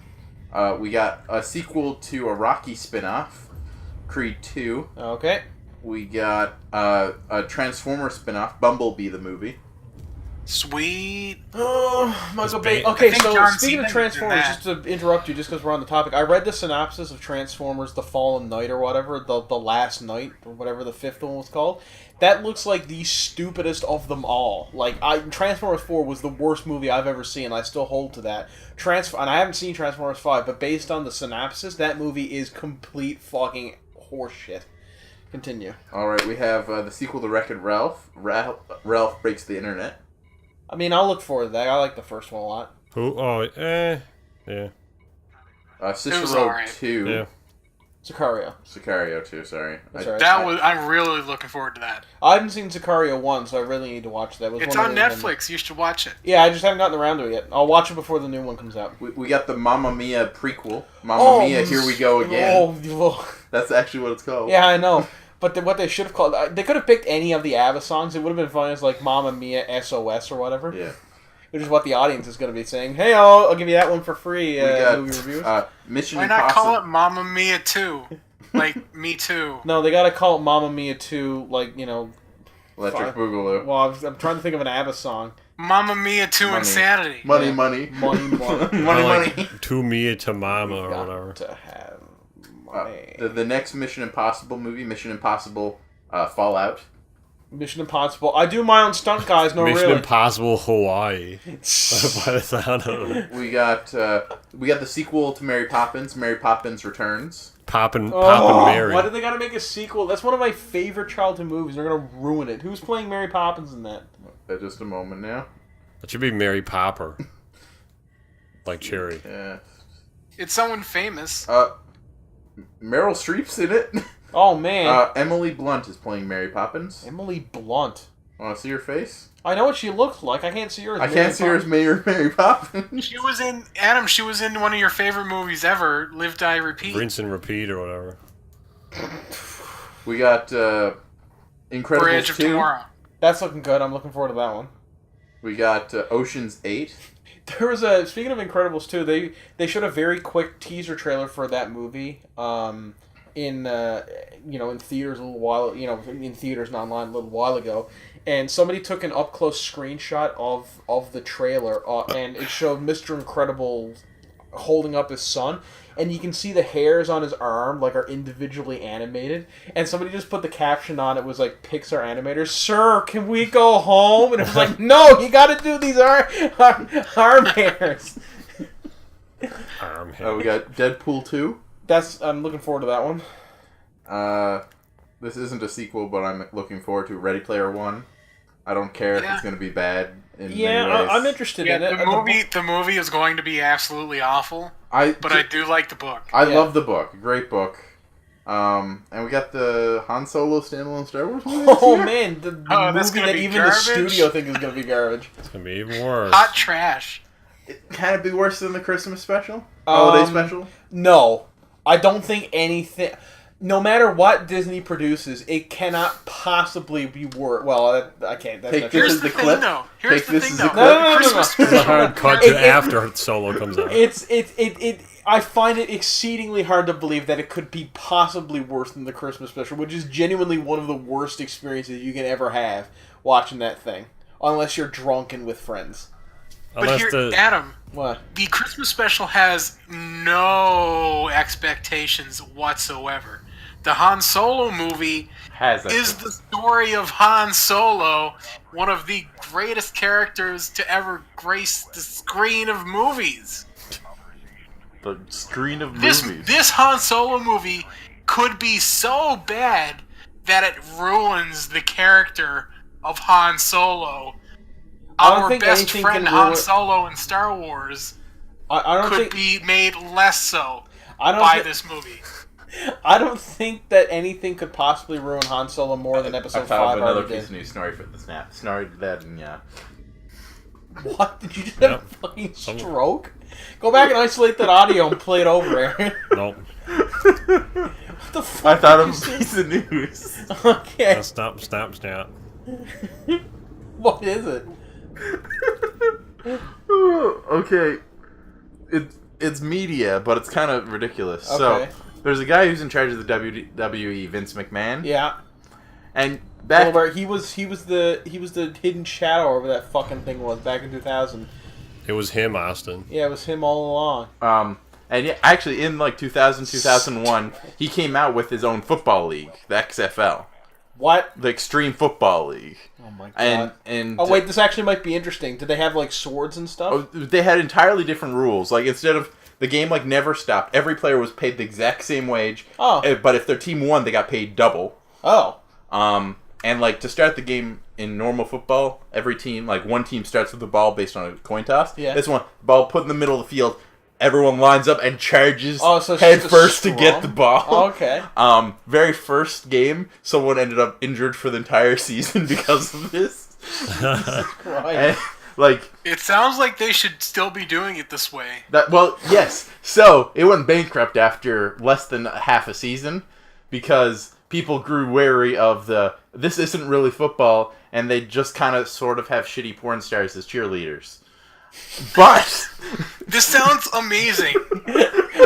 C: We got a sequel to a Rocky spin-off, Creed 2.
A: Okay.
C: We got a Transformer spin-off, Bumblebee the movie.
B: Sweet.
A: Oh, Michael Bay.
D: I
A: Okay,
B: think
A: so
B: John
A: speaking of
B: Cena
A: Transformers,
B: did that.
A: just to interrupt you, just because we're on the topic, I read the synopsis of Transformers: The Fallen Knight or whatever, the Last Night or whatever the fifth one was called. That looks like the stupidest of them all. Like, Transformers 4 was the worst movie I've ever seen. I still hold to that. And I haven't seen Transformers 5, but based on the synopsis, that movie is complete fucking horseshit. Continue.
C: All right, we have the sequel to Wreck-It Ralph. Ralph Breaks the Internet.
A: I mean, I'll look forward to that. I like the first one a lot.
D: Who? Oh, yeah.
C: Cicero
B: alright.
C: 2.
D: Yeah.
C: Sicario 2, sorry.
A: That's all right.
B: I'm really looking forward to that.
A: I haven't seen Sicario 1, so I really need to watch that.
B: It's
A: one
B: on
A: of those
B: Netflix. You should watch it.
A: Yeah, I just haven't gotten around to it yet. I'll watch it before the new one comes out.
C: We got the Mamma Mia prequel. Mamma Mia, Here We Go Again.
A: Oh,
C: That's actually what it's called.
A: yeah, I know. But what they should have called... They could have picked any of the ABBA songs. It would have been fun as, like, Mamma Mia SOS or whatever.
C: Yeah.
A: Which is what the audience is going to be saying. Hey, I'll give you that one for free,
C: We got
A: movie reviews.
C: Mission
B: Why
C: Impossible.
B: not call it Mamma Mia 2? Like, Me Too.
A: No, they got to call it Mamma Mia 2, like, you know...
C: Electric Boogaloo.
A: Well, I'm trying to think of an ABBA song.
B: Mamma Mia 2
C: Money.
B: Insanity.
C: Money,
A: Yeah.
C: money.
A: Money, money.
C: money.
D: To Mia to Mama or
A: Got
D: whatever.
A: to have money.
C: The next Mission Impossible movie, Mission Impossible Fallout.
A: Mission Impossible. I do my own stunt, guys. No,
D: Mission
A: really.
D: Impossible Hawaii. By the sound of it.
C: We got the sequel to Mary Poppins, Mary Poppins Returns.
D: Poppin'
A: Oh,
D: Mary.
A: why did they gotta make a sequel? That's one of my favorite childhood movies. They're gonna ruin it. Who's playing Mary Poppins in that?
C: Just a moment now.
D: That should be Mary Popper. Like Cherry.
C: Yeah.
B: It's someone famous.
C: Meryl Streep's in it.
A: Oh, man.
C: Emily Blunt is playing Mary Poppins.
A: Emily Blunt.
C: Want to see her face?
A: I know what she looks like. I can't see her as
C: I can't see her as Mary Poppins.
B: She was in Adam. She was in one of your favorite movies ever, Live, Die, Repeat.
D: Rinse and repeat or whatever.
C: We got Incredibles
B: Bridge of
C: 2.
B: Tomorrow.
A: That's looking good. I'm looking forward to that one.
C: We got Ocean's 8.
A: There was speaking of Incredibles 2, they showed a very quick teaser trailer for that movie. In theaters a little while, in theaters and online a little while ago, and somebody took an up close screenshot of the trailer, and it showed Mr. Incredible holding up his son, and you can see the hairs on his arm are individually animated, and somebody just put the caption on it was like, Pixar animators, sir, can we go home? And it was like, no, you gotta do these arm hairs.
D: Arm hair.
C: We got Deadpool 2.
A: I'm looking forward to that one.
C: This isn't a sequel, but I'm looking forward to Ready Player One. I don't care if it's going to be bad in many ways.
A: I'm interested in it.
B: The movie is going to be absolutely awful, but I do like the book.
C: I love the book. Great book. And we got the Han Solo standalone Star Wars movie this year.
A: Man, the
B: that's
A: movie
B: gonna
A: that
B: be
A: even
B: garbage.
A: the studio think is going to be garbage.
D: It's going to be even worse.
B: Hot trash.
C: Can it be worse than the Christmas special? Holiday special?
A: No. I don't think anything... No matter what Disney produces, it cannot possibly be worse. Well, I can't. That's not true.
B: Here's the thing, though. Here's the thing, though.
A: No.
B: Christmas
D: It's a hard cut to after Solo comes out.
A: I find it exceedingly hard to believe that it could be possibly worse than the Christmas special, which is genuinely one of the worst experiences you can ever have watching that thing, unless you're drunk and with friends.
B: But Adam,
A: what?
B: The Christmas special has no expectations whatsoever. The Han Solo movie is the story of Han Solo, one of the greatest characters to ever grace the screen of movies.
C: The screen of movies.
B: This Han Solo movie could be so bad that it ruins the character of Han Solo. Our best friend Han Solo in Star Wars could be made less so by this movie.
A: I don't think that anything could possibly ruin Han Solo more than Episode 5 already did.
C: Another piece of news. Sorry for the snap. Sorry to that, and yeah.
A: What? Did you just have a fucking stroke? Go back and isolate that audio and play it over, Aaron.
D: Nope.
A: What the fuck?
C: I thought it was a piece of news.
A: Okay.
D: Stop.
A: What is it?
C: Okay. It's media, but it's kind of ridiculous.
A: Okay.
C: So, there's a guy who's in charge of the WWE, Vince McMahon.
A: Yeah.
C: And back
A: he was the hidden shadow over that fucking thing back in 2000.
D: It was him, Austin.
A: Yeah, it was him all along.
C: And yeah, actually in 2001, he came out with his own football league, the XFL.
A: What?
C: The Extreme Football League.
A: Oh my god.
C: And
A: oh wait, this actually might be interesting. Did they have swords and stuff?
C: Oh, they had entirely different rules. Instead of the game never stopped. Every player was paid the exact same wage.
A: Oh.
C: But if their team won, they got paid double.
A: Oh.
C: And to start the game in normal football, every team, one team starts with the ball based on a coin toss.
A: Yeah.
C: This one, ball put in the middle of the field, everyone lines up and charges
A: so
C: head first to get the ball.
A: Oh, okay.
C: Very first game, someone ended up injured for the entire season because of this.
A: Right.
B: It sounds like they should still be doing it this way.
C: Yes. So it went bankrupt after less than half a season because people grew wary of this isn't really football, and they just kind of sort of have shitty porn stars as cheerleaders. But
B: this sounds amazing.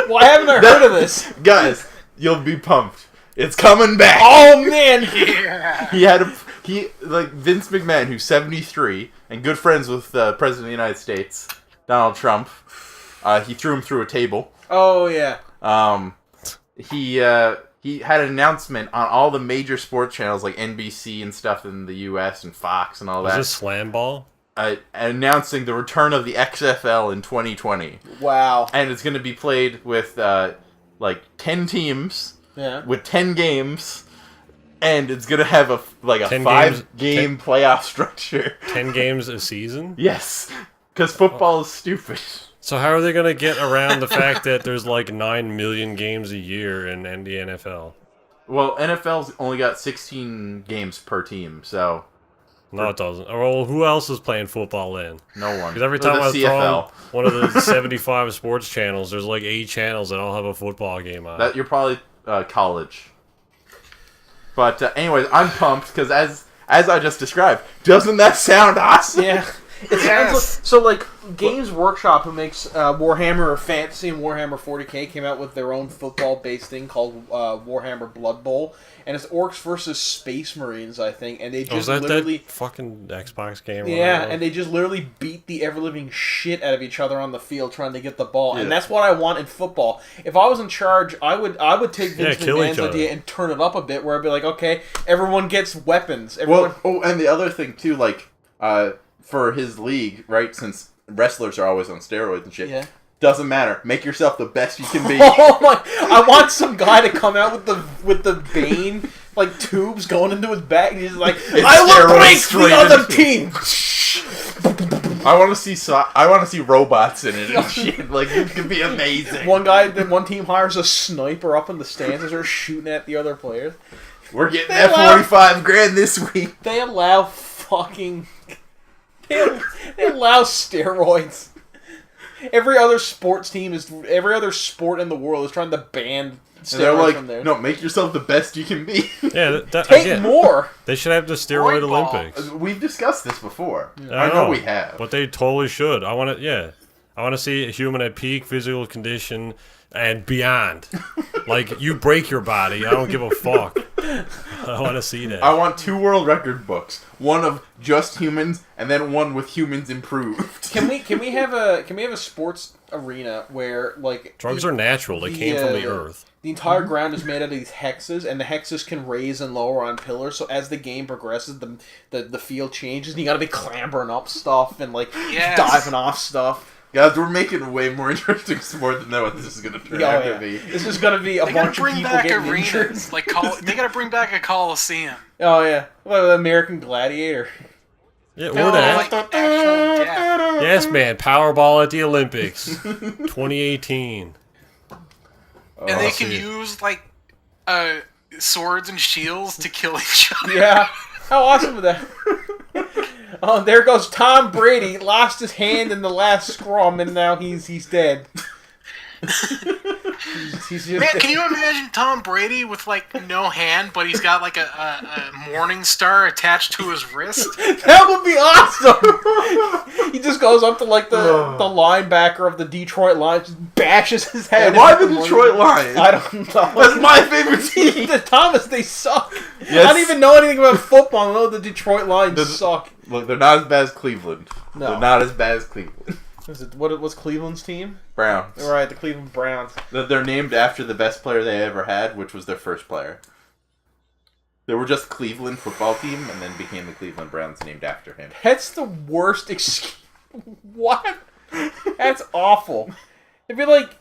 A: Why haven't I heard of this?
C: Guys, you'll be pumped. It's coming back.
A: Oh man.
B: Yeah.
C: Vince McMahon, who's 73 and good friends with the President of the United States, Donald Trump. He threw him through a table.
A: Oh yeah.
C: He had an announcement on all the major sports channels like NBC and stuff in the U.S. and Fox and all that.
D: Was this slam ball?
C: Announcing the return of the XFL in 2020.
A: Wow.
C: And it's going to be played with 10 teams.
A: Yeah.
C: With 10 games. And it's going to have a 5-game playoff structure.
D: 10 games a season?
C: Yes. Because football is stupid.
D: So how are they going to get around the fact that there's like 9 million games a year in the NFL?
C: Well, NFL's only got 16 games per team, so
D: No, it doesn't. Well, who else is playing football then?
C: no one.
D: Because every time I
C: The
D: throw
C: CFL.
D: on one of the 75 sports channels, there's like 8 channels that all have a football game on.
C: That you're probably college. But anyways, I'm pumped because as I just described, doesn't that sound awesome?
A: Yeah. It sounds like, so like Games Workshop, who makes Warhammer Fantasy and Warhammer 40k, came out with their own football-based thing called Warhammer Blood Bowl, and it's Orcs versus Space Marines, I think, and they just
D: is that
A: literally
D: that fucking Xbox game?
A: yeah, and they just literally beat the ever-living shit out of each other on the field trying to get the ball,
C: Yeah.
A: and that's what I want in football. If I was in charge, I would take Vince
D: kill each
A: McMahon's
D: other.
A: idea and turn it up a bit, where I'd be like, okay, everyone gets weapons. Everyone,
C: Well, and the other thing too, like for his league, right? Since wrestlers are always on steroids and shit,
A: yeah.
C: doesn't matter. Make yourself the best you can be.
A: Oh my! I want some guy to come out with the Bane like tubes going into his back, and he's like, "I will
C: steroids
A: break
C: straight
A: the other
C: into
A: team."
C: I want to see robots in it and shit. Like it could be amazing.
A: One team hires a sniper up in the stands and starts shooting at the other players.
C: We're getting
A: They
C: that
A: allow-
C: $45,000 this week.
A: They allow fucking. They allow steroids. Every other sport in the world is trying to ban
C: And they're
A: steroids
C: like,
A: from there.
C: no, make yourself the best you can be.
D: Yeah,
A: Take
D: again,
A: more.
D: they should have the steroid
B: Roy ball.
D: Olympics.
C: We've discussed this before.
D: I
C: I know we have.
D: But they totally should. I want to see a human at peak physical condition and beyond. Like, you break your body, I don't give a fuck. I want to see that.
C: I want 2 world record books. One of just humans, and then one with humans improved.
A: Can we have a sports arena where like
D: Drugs are natural. They came from the earth.
A: The entire ground is made out of these hexes, and the hexes can raise and lower on pillars. So as the game progresses, the field changes, and you got to be clambering up stuff and like
B: Yes.
A: diving off stuff.
C: Guys, we're making a way more interesting sport than what this is going to turn out to be.
A: This is gonna be a
B: They gotta
A: bunch of
B: bring
A: people
B: back
A: getting injured.
B: arenas. Like they gotta bring back a Coliseum.
A: Oh yeah, well, the American Gladiator.
D: Yeah, or
B: No,
D: that.
B: like actual death.
D: Yes, man. Powerball at the Olympics. 2018.
B: And they
C: I'll
B: can
C: see it.
B: use like swords and shields to kill each other.
A: Yeah, how awesome is that? Oh, there goes Tom Brady. Lost his hand in the last scrum, and now he's dead. he's just
B: Man, can you imagine Tom Brady with like no hand, but he's got like a morning star attached to his wrist?
A: That would be awesome. He just goes up to like the linebacker of the Detroit Lions, just bashes his head.
C: Why
A: in
C: the Detroit Lions?
A: I don't know.
C: That's my favorite team.
A: The Thomas, they suck.
C: Yes.
A: I don't even know anything about football. I know the Detroit Lions suck.
C: Look, they're not as bad as Cleveland.
A: No.
C: They're not as bad as Cleveland.
A: What's Cleveland's team?
C: Browns.
A: Right, the Cleveland Browns.
C: They're named after the best player they ever had, which was their first player. They were just Cleveland football team, and then became the Cleveland Browns, named after him.
A: That's the worst excuse. What? That's awful. It'd be like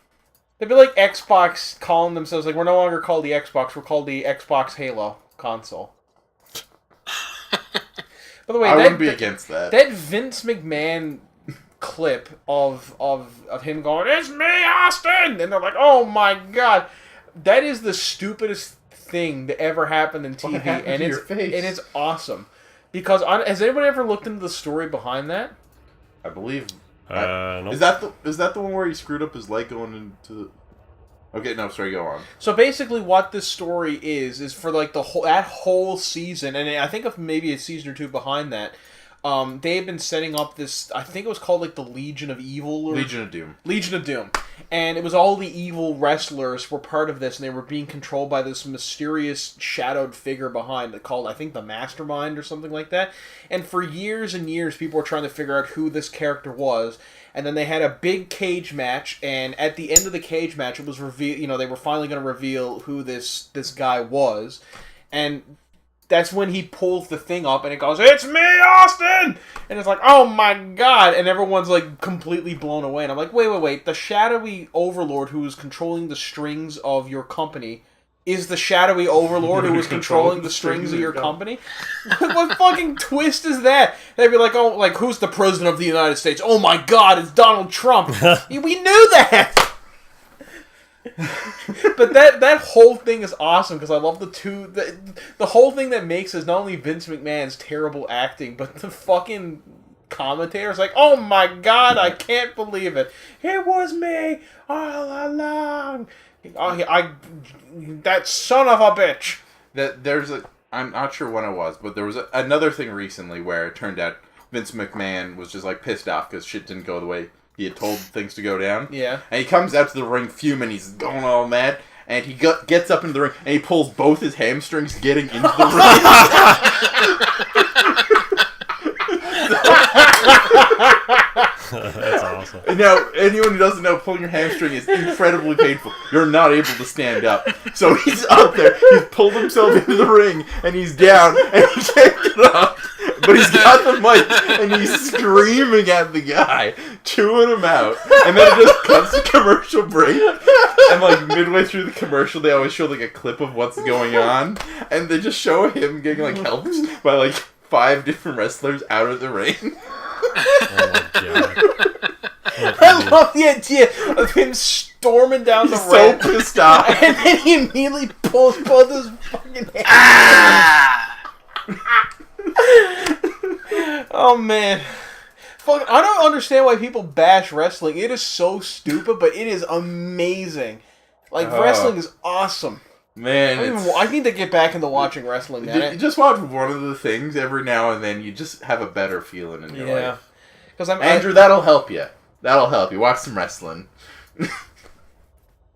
A: Xbox calling themselves like, we're no longer called the Xbox, we're called the Xbox Halo console. By the way,
C: I wouldn't be against that.
A: That Vince McMahon clip of him going, "It's me, Austin," and they're like, "Oh my god," that is the stupidest thing that ever happened in TV,
C: happened
A: and
C: to
A: it's
C: your face?
A: and it's awesome because has anyone ever looked into the story behind that?
C: I believe.
D: Nope.
C: Is that the one where he screwed up his leg going into? Okay, no, sorry, go on.
A: So basically, what this story is for like that whole season, and I think of maybe a season or two behind that. They had been setting up this, I think it was called like the Legion of Evil.
C: Legion of Doom.
A: Legion of Doom. And it was all the evil wrestlers were part of this, and they were being controlled by this mysterious shadowed figure behind it called, I think, the Mastermind or something like that. And for years and years, people were trying to figure out who this character was. And then they had a big cage match, and at the end of the cage match, it was revealed, they were finally going to reveal who this guy was. And that's when he pulls the thing up and it goes, "It's me, Austin!" And it's like, oh my god. And everyone's like completely blown away. And I'm like, wait. The shadowy overlord who is controlling the strings of your company is the shadowy overlord who was controlling the strings of your company? What fucking twist is that? They'd be like, oh, like, who's the president of the United States? Oh my god, it's Donald Trump. We knew that! But that whole thing is awesome, because I love the whole thing that makes is not only Vince McMahon's terrible acting, but the fucking commentator's like, oh my god, I can't believe it. It was me all along. That son of a bitch.
C: I'm not sure when it was, but there was another thing recently where it turned out Vince McMahon was just like pissed off because shit didn't go the way he had told things to go down.
A: Yeah.
C: And he comes out to the ring fuming, he's going all mad, and he gets up into the ring and he pulls both his hamstrings getting into the ring.
D: That's awesome.
C: Now, anyone who doesn't know, pulling your hamstring is incredibly painful. You're not able to stand up. So he's up there, he's pulled himself into the ring, and he's down, and he can't get up. But he's got the mic, and he's screaming at the guy, chewing him out. And then it just cuts to commercial break. And like midway through the commercial, they always show like a clip of what's going on. And they just show him getting like helped by like 5 different wrestlers out of the ring.
D: Oh my god.
A: I love the idea of him storming down the ramp.
C: So pissed off.
A: And then he immediately pulls both his fucking hands. Oh man. Fuck, I don't understand why people bash wrestling. It is so stupid, but it is amazing. Like, wrestling is awesome.
C: Man,
A: I need to get back into watching wrestling, man.
C: You just watch one of the things every now and then, you just have a better feeling in your life. Andrew, that'll help you. That'll help you. Watch some wrestling.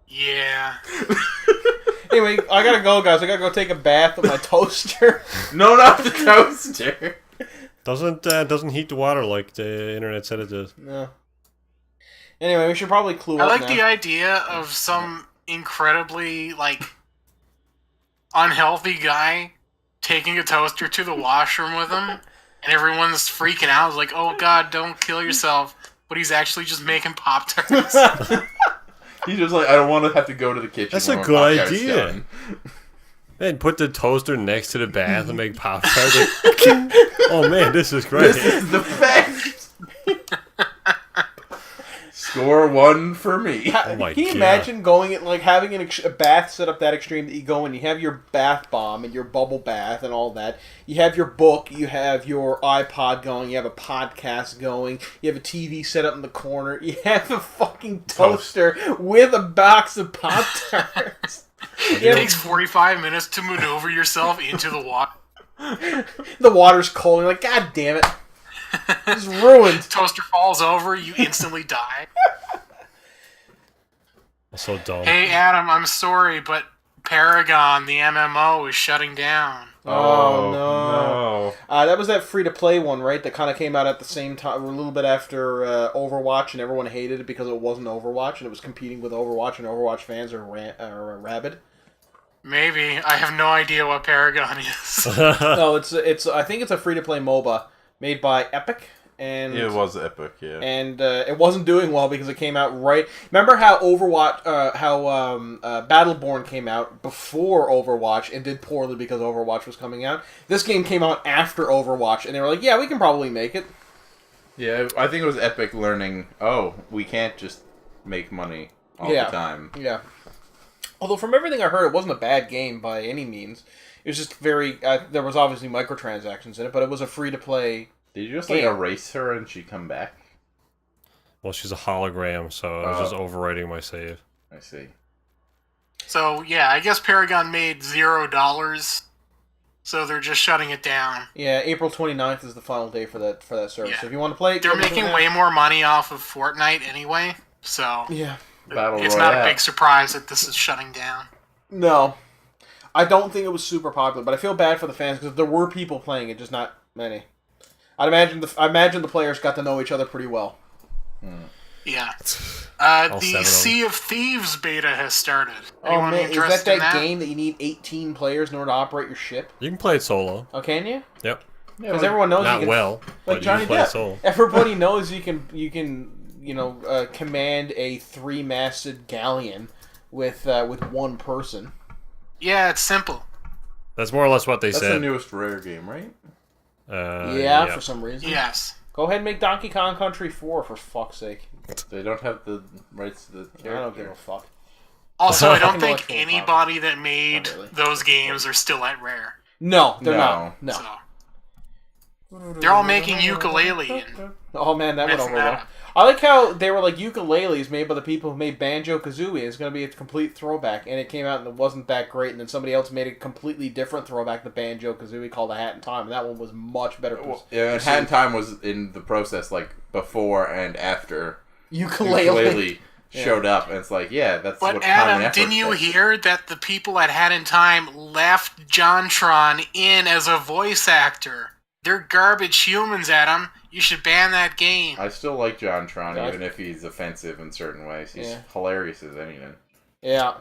B: Yeah.
A: Anyway, I gotta go, guys. I gotta go take a bath with my toaster.
C: No, not the toaster.
D: Doesn't heat the water like the internet said it does.
A: No. Anyway, we should probably clue
B: I
A: up
B: like
A: now.
B: the idea of some incredibly, like, unhealthy guy taking a toaster to the washroom with him, and everyone's freaking out. It's like, oh god, don't kill yourself. But he's actually just making Pop-Tarts.
C: He's just like, I don't want to have to go to the kitchen.
D: That's a good idea. Man, put the toaster next to the bath and make Pop-Tarts. Like, oh man, this is great.
C: This is the best. Score 1 for me.
D: Oh my
A: Can you
D: God.
A: imagine going at, like, having a bath set up that extreme that you go and you have your bath bomb and your bubble bath and all that. You have your book, you have your iPod going, you have a podcast going, you have a TV set up in the corner, you have a fucking toaster with a box of Pop-Tarts.
B: It takes 45 minutes to maneuver yourself into the water.
A: The water's cold, you're like, god damn it. It's ruined.
B: Toaster falls over, you instantly die.
D: So dumb.
B: Hey Adam, I'm sorry, but Paragon, the MMO, is shutting down.
A: Oh, no. That was that free-to-play one, right? That kind of came out at the same time, a little bit after Overwatch, and everyone hated it because it wasn't Overwatch, and it was competing with Overwatch, and Overwatch fans are rabid.
B: Maybe. I have no idea what Paragon is.
A: No, it's. I think it's a free-to-play MOBA made by Epic, and
C: It was epic, yeah.
A: and it wasn't doing well because it came out right. Remember how Overwatch, Battleborn came out before Overwatch and did poorly because Overwatch was coming out. This game came out after Overwatch, and they were like, "Yeah, we can probably make it."
C: Yeah, I think it was Epic learning, we can't just make money all the time.
A: Yeah. Although from everything I heard, it wasn't a bad game by any means. It was just very... there was obviously microtransactions in it, but it was a free-to-play
C: Did you just,
A: game.
C: erase her and she come back?
D: Well, she's a hologram, so I was just overwriting my save.
C: I see.
B: So, yeah, I guess Paragon made $0, so they're just shutting it down.
A: Yeah, April 29th is the final day for that service.
B: Yeah.
A: So if you want to play it...
B: They're making way more money off of Fortnite anyway, so
A: Yeah.
C: Battle
B: it's not a
C: Royale.
B: big surprise that this is shutting down.
A: No. I don't think it was super popular, but I feel bad for the fans because there were people playing it, just not many. I imagine the players got to know each other pretty well.
B: Yeah.
D: All 7
B: The
D: of them.
B: Sea of Thieves beta has started.
A: Oh
B: Anyone
A: man, is
B: interested in
A: that game that you need 18 players in order to operate your ship?
D: You can play it solo.
A: Oh, can you?
D: Yep.
A: Because everyone knows you
D: Not
A: can,
D: well,
A: like
D: but you
A: Johnny
D: can play it
A: Depp.
D: solo.
A: Everybody knows you can command a 3-masted galleon with one person.
B: Yeah, it's simple.
D: That's more or less what they
C: That's
D: said.
C: the newest Rare game, right?
A: Yeah, for some reason.
B: Yes.
A: Go ahead and make Donkey Kong Country 4, for fuck's sake.
C: They don't have the rights to the character.
A: I don't give a fuck.
B: Also, I don't think
A: Intellectual
B: anybody that made
A: Not really.
B: those games are still at Rare.
A: No, they're
C: No.
A: not. No.
B: So they're all making ukulele and
A: Oh man, that went
B: messing
A: over
B: that
A: well.
B: up.
A: I like how they were like ukuleles made by the people who made Banjo-Kazooie. It's going to be a complete throwback, and it came out and it wasn't that great, and then somebody else made a completely different throwback to Banjo-Kazooie called A Hat in Time, and that one was much better.
C: Yeah, and Hat in Time was in the process, like, before and after
A: Ukulele.
C: showed up, and it's like, yeah, that's
B: But
C: what time and
B: Adam,
C: effort
B: didn't you
C: takes.
B: hear that the people at Hat in Time left JonTron in as a voice actor? They're garbage humans, Adam. You should ban that game.
C: I still like JonTron,
A: Yeah.
C: even if he's offensive in certain ways. He's
A: Yeah.
C: hilarious as anything.
A: Yeah,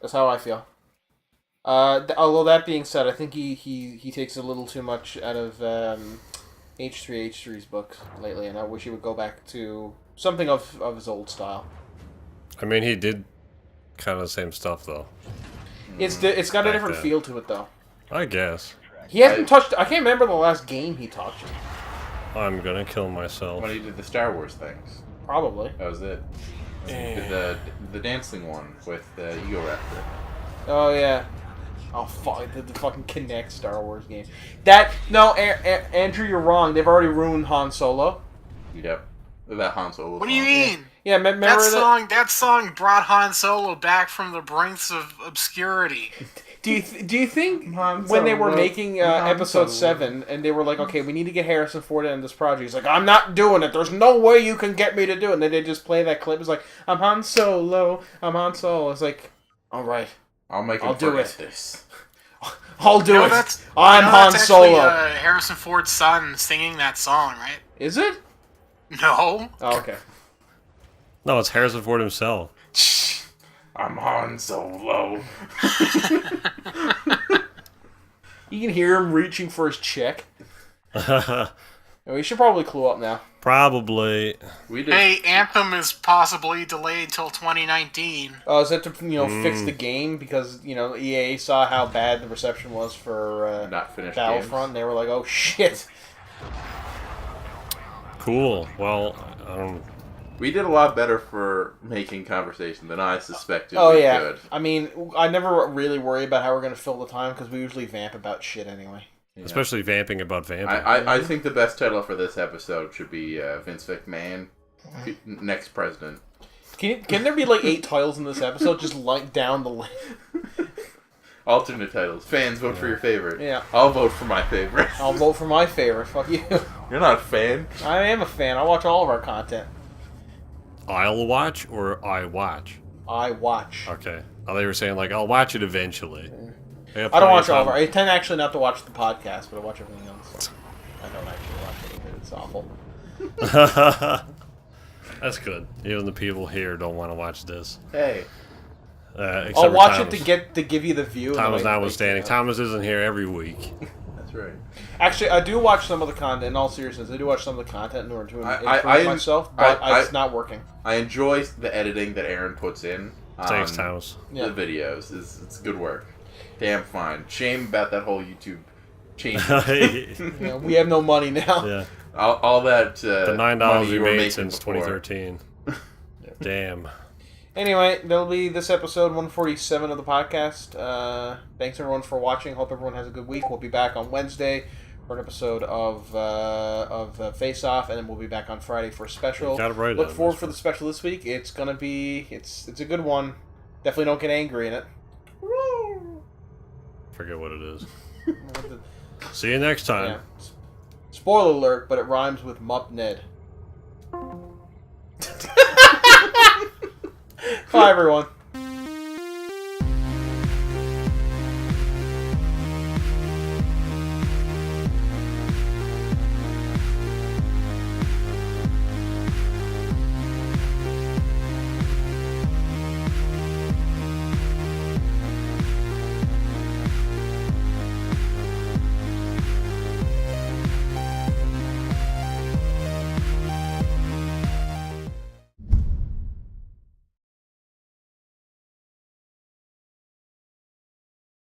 A: that's how I feel. Although that being said, I think he takes a little too much out of H3H3's books lately, and I wish he would go back to something of his old style.
D: I mean, he did kind of the same stuff, though.
A: It's got a
D: Back
A: different
D: then.
A: feel to it, though.
D: I guess.
A: He hasn't touched. I can't remember the last game he touched.
D: I'm gonna kill myself.
C: When he did the Star Wars things,
A: Probably.
C: that was it. He did the dancing one with the Ego Raptor.
A: Oh yeah. Oh fuck! The fucking Kinect Star Wars game. Andrew, you're wrong. They've already ruined Han Solo.
C: Yep. That Han Solo
B: What do you
C: song.
B: mean?
A: Yeah, remember
B: That song brought Han Solo back from the brinks of obscurity.
A: Do you think
C: Han
A: when they were
C: Solo.
A: making
C: Han
A: episode
C: Solo.
A: 7 and they were like, okay, we need to get Harrison Ford in this project? He's like, I'm not doing it. There's no way you can get me to do it. And then they just play that clip. It's like, I'm Han Solo. I'm Han Solo. It's like, all right,
C: I'll make him
A: I'll do
C: forget
A: it.
C: this.
A: I'll do
B: No,
A: it.
B: that's-
A: I'm Han
B: that's
A: Solo.
B: actually, Harrison Ford's son singing that song, right?
A: Is it?
B: No.
A: Oh, okay.
D: No, it's Harrison Ford himself.
C: I'm Han Solo.
A: You can hear him reaching for his check. We should probably clue up now.
D: Probably.
C: We did.
B: Hey, Anthem is possibly delayed till 2019.
A: Oh, is that to fix the game because EA saw how bad the reception was for
C: Not finished
A: Battlefront? And they were like, oh shit.
D: Cool. Well,
C: We did a lot better for making conversation than I suspected
A: Oh
C: we
A: yeah.
C: could.
A: I mean, I never really worry about how we're gonna fill the time because we usually vamp about shit anyway.
C: Yeah.
D: especially vamping about vamping.
C: I think the best title for this episode should be Vince McMahon, next president.
A: Can there be like 8 titles in this episode? Just like down the list.
C: Alternate titles. Fans, vote for your favorite.
A: Yeah.
C: I'll vote for my favorite.
A: I'll vote for my favorite. Fuck you.
C: You're not a fan.
A: I am a fan. I watch all of our content.
D: I'll watch or I watch?
A: I watch.
D: Okay. I thought you were saying, like, I'll watch it eventually.
A: I don't watch all of our. I tend actually not to watch the podcast, but I watch everything else. I don't actually watch it either. It's awful.
D: That's good. Even the people here don't want to watch this.
C: Hey.
D: Except
A: I'll
D: for
A: watch
D: Thomas.
A: it to give you the view.
D: Thomas
A: and the
D: notwithstanding. Thomas isn't here every week.
C: That's right.
A: Actually, I do watch some of the content. In all seriousness, I do watch some of the content in order to improve
C: I-
A: myself, but
C: I-
A: it's not working.
C: I enjoy the editing that Aaron puts in.
D: Thanks, Thomas.
A: Yeah.
C: The videos. It's good work. Damn fine. Shame about that whole YouTube change.
A: We have no money now.
D: Yeah.
C: all that
D: The $9
C: money
D: we
C: you were
D: made
C: making
D: since
C: before.
D: 2013. Damn.
A: Anyway, that'll be this episode 147 of the podcast. Thanks everyone for watching. Hope everyone has a good week. We'll be back on Wednesday for an episode of Face Off, and then we'll be back on Friday for a special.
D: Got it right
A: Look
D: on
A: forward
D: this
A: for the special this week. It's gonna be it's a good one. Definitely don't get angry in it.
D: Forget what it is. See you next time.
A: Yeah. Spoiler alert, but it rhymes with Mup Ned. Bye everyone.